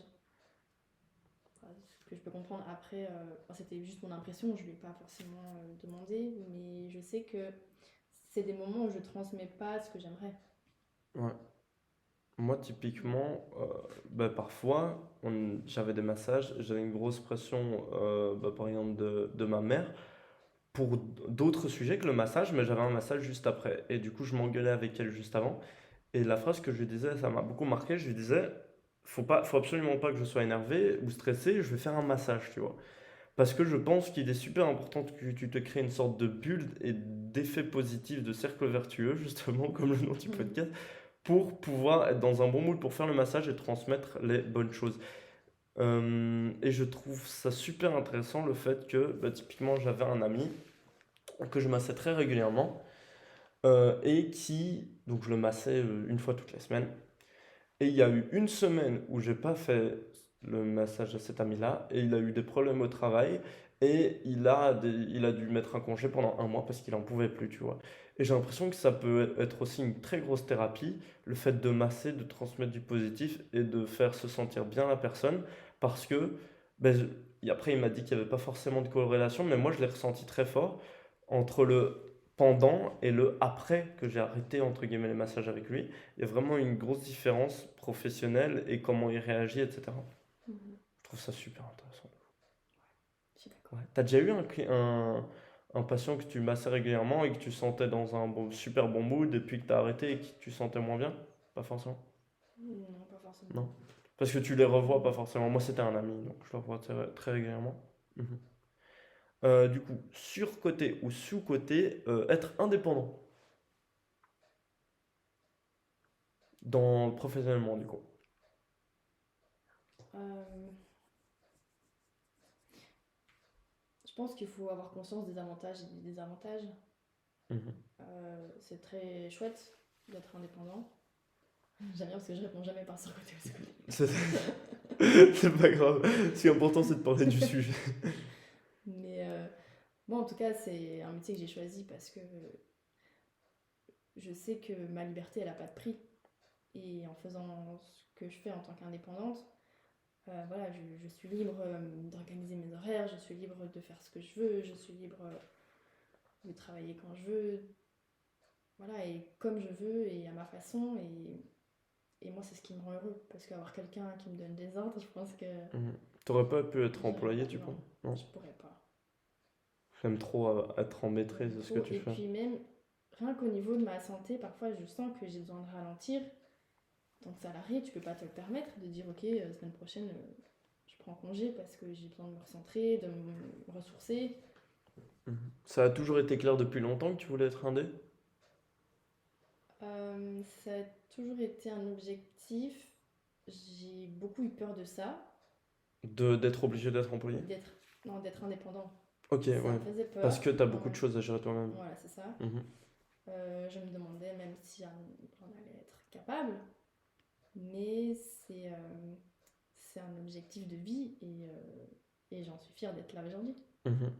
Enfin, ce que je peux comprendre après, c'était juste mon impression, je ne lui ai pas forcément demandé, mais je sais que c'est des moments où je transmets pas ce que j'aimerais. Ouais. Moi, typiquement, parfois, j'avais des massages, j'avais une grosse pression, par exemple, de ma mère, pour d'autres sujets que le massage, mais j'avais un massage juste après. Et du coup, je m'engueulais avec elle juste avant. Et la phrase que je lui disais, ça m'a beaucoup marqué, je lui disais, faut absolument pas que je sois énervé ou stressé, je vais faire un massage, tu vois. Parce que je pense qu'il est super important que tu te crées une sorte de bulle et d'effet positif, de cercle vertueux, justement, comme le nom du Mhm. podcast, pour pouvoir être dans un bon mood pour faire le massage et transmettre les bonnes choses. Et je trouve ça super intéressant le fait que, typiquement, j'avais un ami que je massais très régulièrement et qui, donc je le massais une fois toutes les semaines. Et il y a eu une semaine où j'ai pas fait le massage à cet ami-là et il a eu des problèmes au travail et il a dû mettre un congé pendant un mois parce qu'il en pouvait plus, tu vois. Et j'ai l'impression que ça peut être aussi une très grosse thérapie, le fait de masser, de transmettre du positif et de faire se sentir bien la personne parce que, ben, et après il m'a dit qu'il n'y avait pas forcément de corrélation, mais moi je l'ai ressenti très fort entre le pendant et le après que j'ai arrêté entre guillemets les massages avec lui. Il y a vraiment une grosse différence professionnelle et comment il réagit, etc. Mhm. Je trouve ça super intéressant. Je suis d'accord. Ouais. T'as déjà eu un patient que tu massais régulièrement et que tu sentais dans un super bon mood et puis que t'as arrêté et que tu sentais moins bien? Pas forcément. Non, pas forcément. Non. Parce que tu les revois pas forcément. Moi, c'était un ami, donc je le revois très régulièrement. Mhm. Du coup, surcoté ou sous-côté, être indépendant professionnellement, du coup. Euh, je pense qu'il faut avoir conscience des avantages et des désavantages. Mhm. C'est très chouette d'être indépendant. J'aime bien parce que je réponds jamais par ce côté ou ce C'est côté. c'est pas grave. Ce qui est important, c'est de parler du sujet. Mais bon, en tout cas, c'est un métier que j'ai choisi parce que je sais que ma liberté, elle n'a pas de prix. Et en faisant ce que je fais en tant qu'indépendante, voilà, je suis libre d'organiser mes horaires, je suis libre de faire ce que je veux, je suis libre de travailler quand je veux, voilà, et comme je veux et à ma façon. Et moi, c'est ce qui me rend heureux. Parce qu'avoir quelqu'un qui me donne des ordres, je pense que Mhm. T'aurais pas pu être j'irais employé, pas. tu Non, penses? Non. je pourrais pas. J'aime trop être en maîtrise J'aime de ce que trop. tu Et fais. puis même, rien qu'au niveau de ma santé, parfois je sens que j'ai besoin de ralentir. En tant que salarié, tu peux pas te le permettre de dire ok, semaine prochaine, je prends congé parce que j'ai besoin de me recentrer, de me ressourcer. Mhm. Ça a toujours été clair depuis longtemps que tu voulais être indé? Ça a toujours été un objectif. J'ai beaucoup eu peur de ça, D'être obligé d'être employé? d'être non, d'être indépendant. Ok, Ça ouais. me faisait Parce peur. que t'as beaucoup de Ouais, choses à gérer toi-même. voilà, c'est ça. Mhm. Je me demandais même si j'en allais être capable, mais c'est un objectif de vie et j'en suis fière d'être là aujourd'hui. Mhm.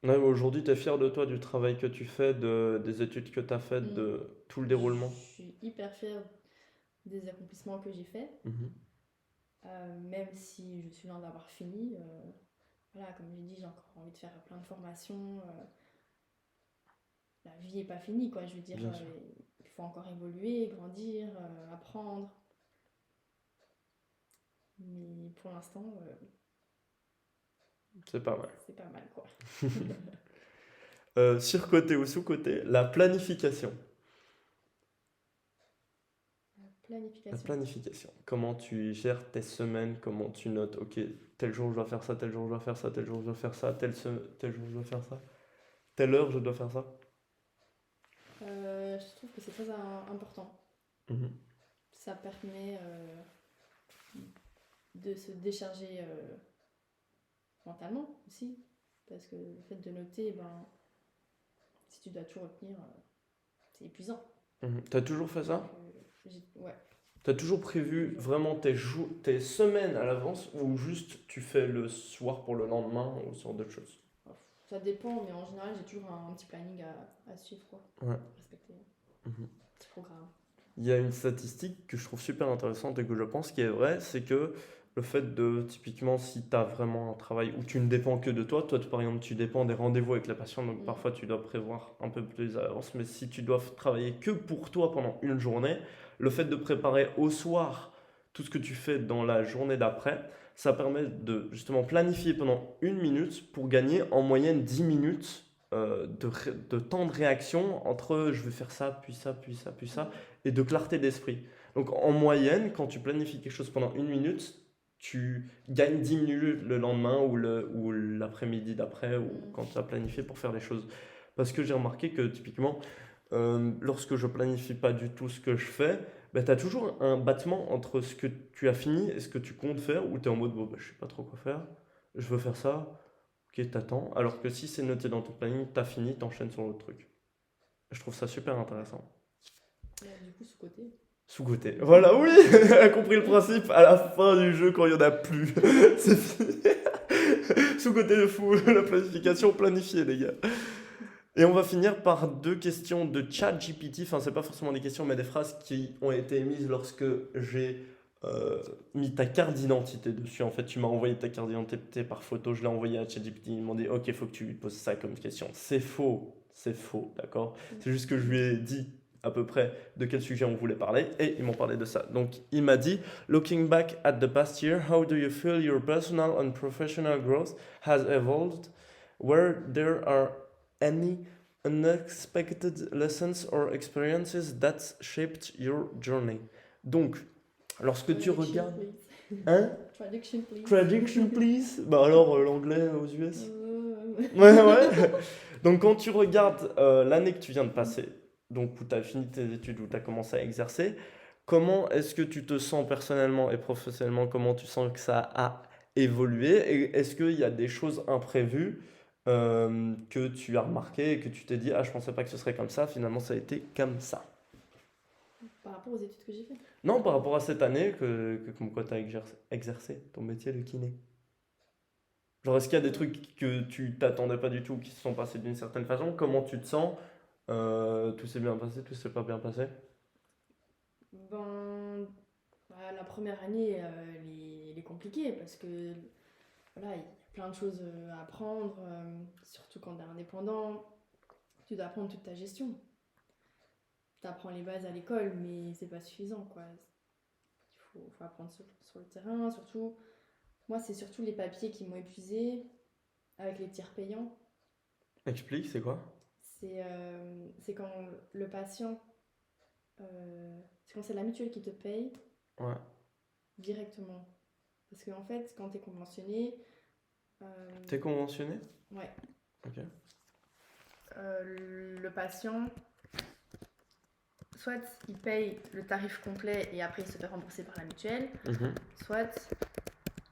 Ouais, aujourd'hui, t'es fier de toi, du travail que tu fais, des études que t'as faites, Mm. de tout le Je déroulement. suis hyper fière des accomplissements que j'ai faits, Mhm. même si je suis loin d'avoir fini. voilà, comme j'ai dit, j'ai encore envie de faire plein de formations. La vie n'est pas finie, quoi. Je veux dire, Bien sûr. il faut encore évoluer, grandir, apprendre. Mais pour l'instant, C'est pas mal. c'est pas mal, quoi. Sur-côté ou sous-côté, la planification. La Planification. planification. Comment tu gères tes semaines, comment tu notes, ok, tel jour je dois faire ça, tel jour je dois faire ça, tel jour je dois faire ça, tel jour je dois faire ça, telle heure je dois faire ça. Je trouve que c'est très important. Mhm. Ça permet de se décharger mentalement aussi. Parce que le fait de noter, ben, si tu dois tout retenir, c'est épuisant. T'as toujours fait ça? Donc, ouais. T'as toujours prévu vraiment tes semaines à l'avance ou juste tu fais le soir pour le lendemain ou ce genre de choses? Ça dépend, mais en général, j'ai toujours un petit planning à suivre, quoi. Ouais. Respecter. Mhm. Petit programme. Il y a une statistique que je trouve super intéressante et que je pense qui est vraie, c'est que le fait de, typiquement, si tu as vraiment un travail où tu ne dépends que de toi, par exemple, tu dépends des rendez-vous avec la patiente, donc parfois tu dois prévoir un peu plus à l'avance, mais si tu dois travailler que pour toi pendant une journée, le fait de préparer au soir tout ce que tu fais dans la journée d'après, ça permet de justement planifier pendant une minute pour gagner en moyenne 10 minutes de temps de réaction entre je vais faire ça, puis ça, puis ça, puis ça, et de clarté d'esprit. Donc en moyenne, quand tu planifies quelque chose pendant une minute, tu gagnes 10 minutes le lendemain ou l'après-midi d'après, ou quand tu as planifié pour faire les choses. Parce que j'ai remarqué que typiquement, lorsque je planifie pas du tout ce que je fais, bah, tu as toujours un battement entre ce que tu as fini et ce que tu comptes faire, où tu es en mode, bon, bah, je sais pas trop quoi faire, je veux faire ça, ok, t'attends. Alors que si c'est noté dans ton planning, t'as fini, t'enchaînes sur l'autre truc. Je trouve ça super intéressant. Du coup, sous-côté. Sous-côté. Voilà, oui, elle a compris le principe à la fin du jeu quand il n'y en a plus. C'est fini. Sous-côté de fou, la planification planifiée, les gars. Et on va finir par deux questions de ChatGPT. Enfin, c'est pas forcément des questions, mais des phrases qui ont été émises lorsque j'ai mis ta carte d'identité dessus. En fait, tu m'as envoyé ta carte d'identité par photo, je l'ai envoyé à ChatGPT. Ils m'ont dit, ok, il faut que tu lui poses ça comme question. C'est faux, d'accord? C'est juste que je lui ai dit à peu près de quel sujet on voulait parler et ils m'ont parlé de ça. Donc, il m'a dit, looking back at the past year, how do you feel your personal and professional growth has evolved? Where there are any unexpected lessons or experiences that shaped your journey. Donc, lorsque tu regardes... Hein? Traduction, please. Traduction, please. Bah alors, l'anglais aux US. Ouais, ouais. Donc, quand tu regardes l'année que tu viens de passer, donc où tu as fini tes études, où tu as commencé à exercer, comment est-ce que tu te sens personnellement et professionnellement? Comment tu sens que ça a évolué? Et est-ce qu'il y a des choses imprévues que tu as remarquées et que tu t'es dit, ah, je pensais pas que ce serait comme ça, finalement, ça a été comme ça? Par rapport aux études que j'ai faites. Non, par rapport à cette année, comme quoi tu as exercé ton métier de kiné. Genre, est-ce qu'il y a des trucs que tu t'attendais pas du tout qui se sont passés d'une certaine façon? Comment tu te sens? Tout s'est bien passé, tout s'est pas bien passé? Ben, la première année, elle est compliquée parce que voilà, il y a plein de choses à apprendre, surtout quand tu es indépendant. Tu dois apprendre toute ta gestion. Tu apprends les bases à l'école, mais c'est pas suffisant, quoi. Il faut apprendre sur le terrain, surtout. Moi, c'est surtout les papiers qui m'ont épuisé avec les tiers payants. Explique, c'est quoi? C'est quand le patient, c'est quand c'est la mutuelle qui te paye Ouais. directement. Parce qu'en fait, quand tu es conventionné, T'es conventionné? ouais, Ok. le patient, soit il paye le tarif complet et après il se fait rembourser par la mutuelle, Mhm. soit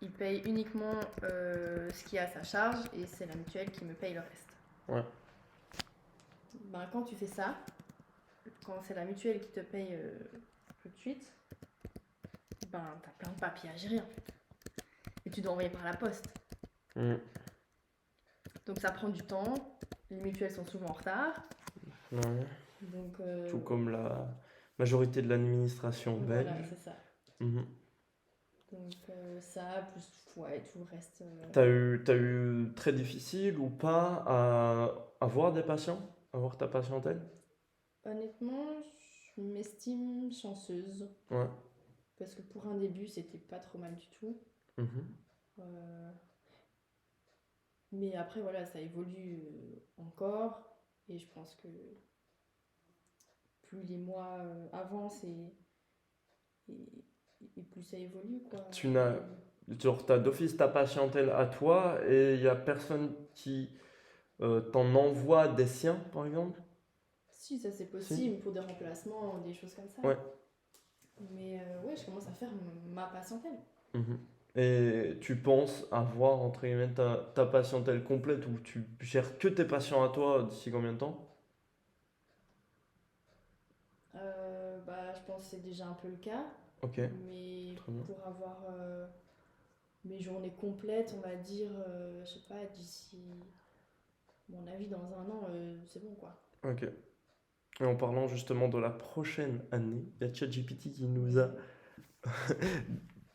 il paye uniquement ce qui est à sa charge et c'est la mutuelle qui me paye le reste. Ouais. Ben, quand tu fais ça, quand c'est la mutuelle qui te paye tout de suite, ben t'as plein de papiers à gérer en fait. Et tu dois envoyer par la poste. Mm. Donc ça prend du temps, les mutuelles sont souvent en retard. Ouais. Donc, Tout comme la majorité de l'administration voilà, belge. c'est ça. Mhm. Donc ça, plus ouais, tout le reste. T'as eu très difficile ou pas à avoir des patients, avoir ta patientèle? Honnêtement, je m'estime chanceuse. Ouais. Parce que pour un début, c'était pas trop mal du tout. Mhm. Euh, mais après, voilà, ça évolue encore. Et je pense que plus les mois avancent et, et plus ça évolue, quoi. Tu n'as, genre, t'as d'office ta patientèle à toi et il y a personne qui t'en envoie des siens, par exemple? Si, ça c'est Si? possible pour des remplacements, des choses comme ça. Ouais. Mais ouais, je commence à faire ma patientèle. Mhm. Et tu penses avoir, entre guillemets, ta patientèle complète où tu gères que tes patients à toi d'ici combien de temps? Bah, je pense que c'est déjà un peu le cas. Ok, Mais très bien. pour avoir mes journées complètes, on va dire, je sais pas, d'ici, mon avis, dans un an, c'est bon quoi. Ok. Et en parlant justement de la prochaine année, il y a ChatGPT qui nous a Ouais.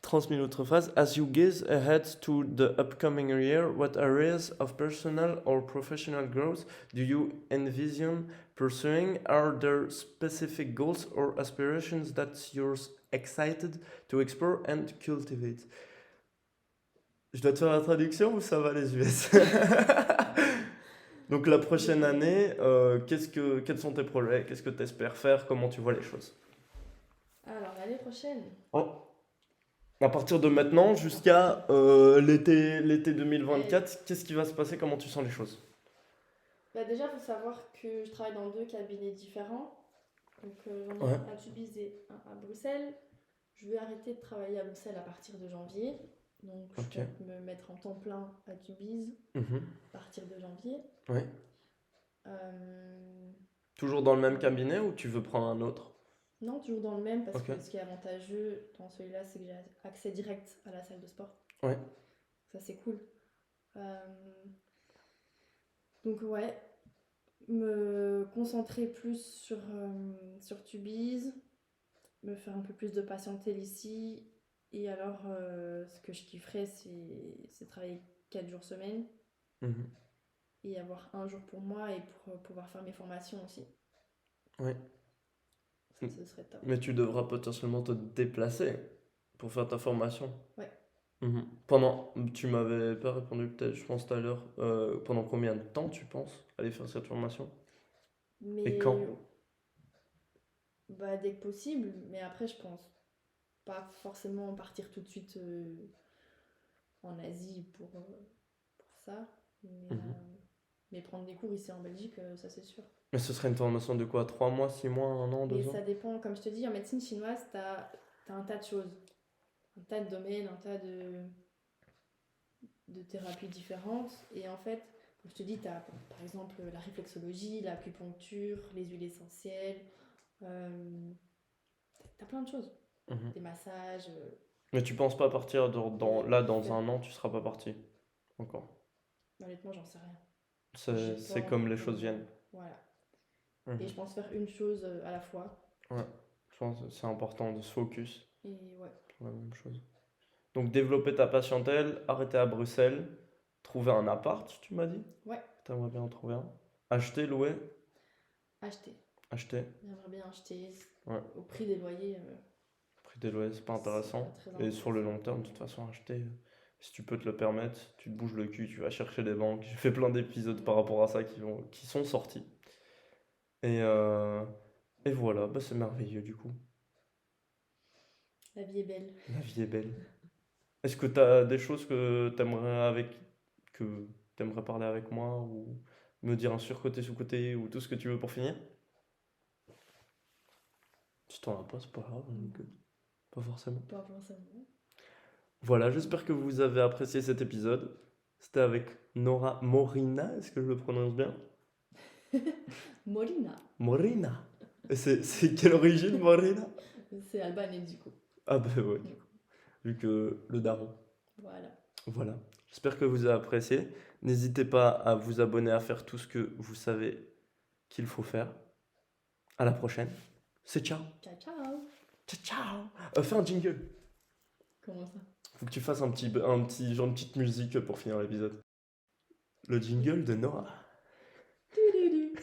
transmis notre phrase. As you gaze ahead to the upcoming year, what areas of personal or professional growth do you envision pursuing? Are there specific goals or aspirations that you're excited to explore and cultivate? Je dois te faire la traduction ou ça va les US? Donc la prochaine année, quels sont tes projets? Qu'est-ce que tu espères faire? Comment tu vois les choses? Alors, l'année prochaine, Oh, à partir de maintenant jusqu'à l'été euh, 2024, qu'est-ce qui va se passer? Comment tu sens les choses? bah déjà, il faut savoir que je travaille dans deux cabinets différents. Donc, j'en ai Ouais, un à Tubize et un à Bruxelles. Je vais arrêter de travailler à Bruxelles à partir de janvier. Donc, je ok. compte me mettre en temps plein à Tubize Mhm. à partir de janvier. Ouais. Euh, Toujours dans le même cabinet ou tu veux prendre un autre? Non, toujours dans le même, parce Ok. que ce qui est avantageux dans celui-là, c'est que j'ai accès direct à la salle de sport. Ouais. Ça, c'est cool. Euh, donc, ouais, me concentrer plus sur Tubize, me faire un peu plus de patientèle ici. Et alors, ce que je kifferais, c'est travailler 4 jours semaine Mhm. et avoir un jour pour moi et pour pouvoir faire mes formations aussi. Ouais. Ça, ce serait top. Mais tu devras potentiellement te déplacer pour faire ta formation. Ouais. Mhm. Tu m'avais pas répondu peut-être, je pense tout à l'heure, pendant combien de temps tu penses aller faire cette formation? Et Mais quand? bah, dès que possible. Mais après, je pense pas forcément partir tout de suite en Asie pour ça. Mhm. Mais prendre des cours ici en Belgique, ça c'est sûr. Mais ce serait une formation de quoi? 3 mois, 6 mois, un an, Mais 2 ans? ça dépend, comme je te dis, en médecine chinoise, t'as un tas de choses, un tas de domaines, un tas de thérapies différentes. Et en fait, comme je te dis, t'as par exemple la réflexologie, l'acupuncture, les huiles essentielles, euh, t'as plein de choses. Mhm. Des massages. Mais tu penses pas partir Et là dans faire. un an, tu seras pas parti encore. Honnêtement, j'en sais rien. J'ai C'est peur comme les choses que. viennent. Voilà. Et je Mhm. pense faire une chose à la fois. Ouais, je pense que c'est important de se focus Et ouais. sur la même chose. Donc développer ta patientèle, arrêter à Bruxelles, trouver un appart, tu m'as dit? Ouais, T'aimerais bien en trouver un. Acheter, louer, acheter. acheter. J'aimerais bien acheter Ouais. au prix des loyers. Prix des loyers, c'est pas C'est pas intéressant. très Et sur le intéressant. long terme, de toute façon, acheter, si tu peux te le permettre, tu te bouges le cul, tu vas chercher des banques. J'ai fait plein d'épisodes par rapport à ça qui sont sortis. Et, euh, et voilà, bah, c'est merveilleux du coup. La vie est belle. La vie est belle. Est-ce que tu as des choses que t'aimerais parler avec moi ou me dire un surcoté, sous-côté ou tout ce que tu veux pour finir? Si t'en as pas, c'est pas grave, écoute, pas forcément. Pas forcément. Voilà, j'espère que vous avez apprécié cet épisode. C'était avec Nora Morina, est-ce que je le prononce bien? Molina. Morina. Et c'est quelle origine, Morina? C'est albanais du coup. Ah bah ouais, du coup, vu que le daron. Voilà. Voilà. J'espère que vous avez apprécié. N'hésitez pas à vous abonner, à faire tout ce que vous savez qu'il faut faire. À la prochaine. C'est ciao. Ciao, ciao. Ciao, ciao. Fais un jingle. Comment ça? Faut que tu fasses un petit genre de petite musique pour finir l'épisode. Le jingle de Nora. Tududu.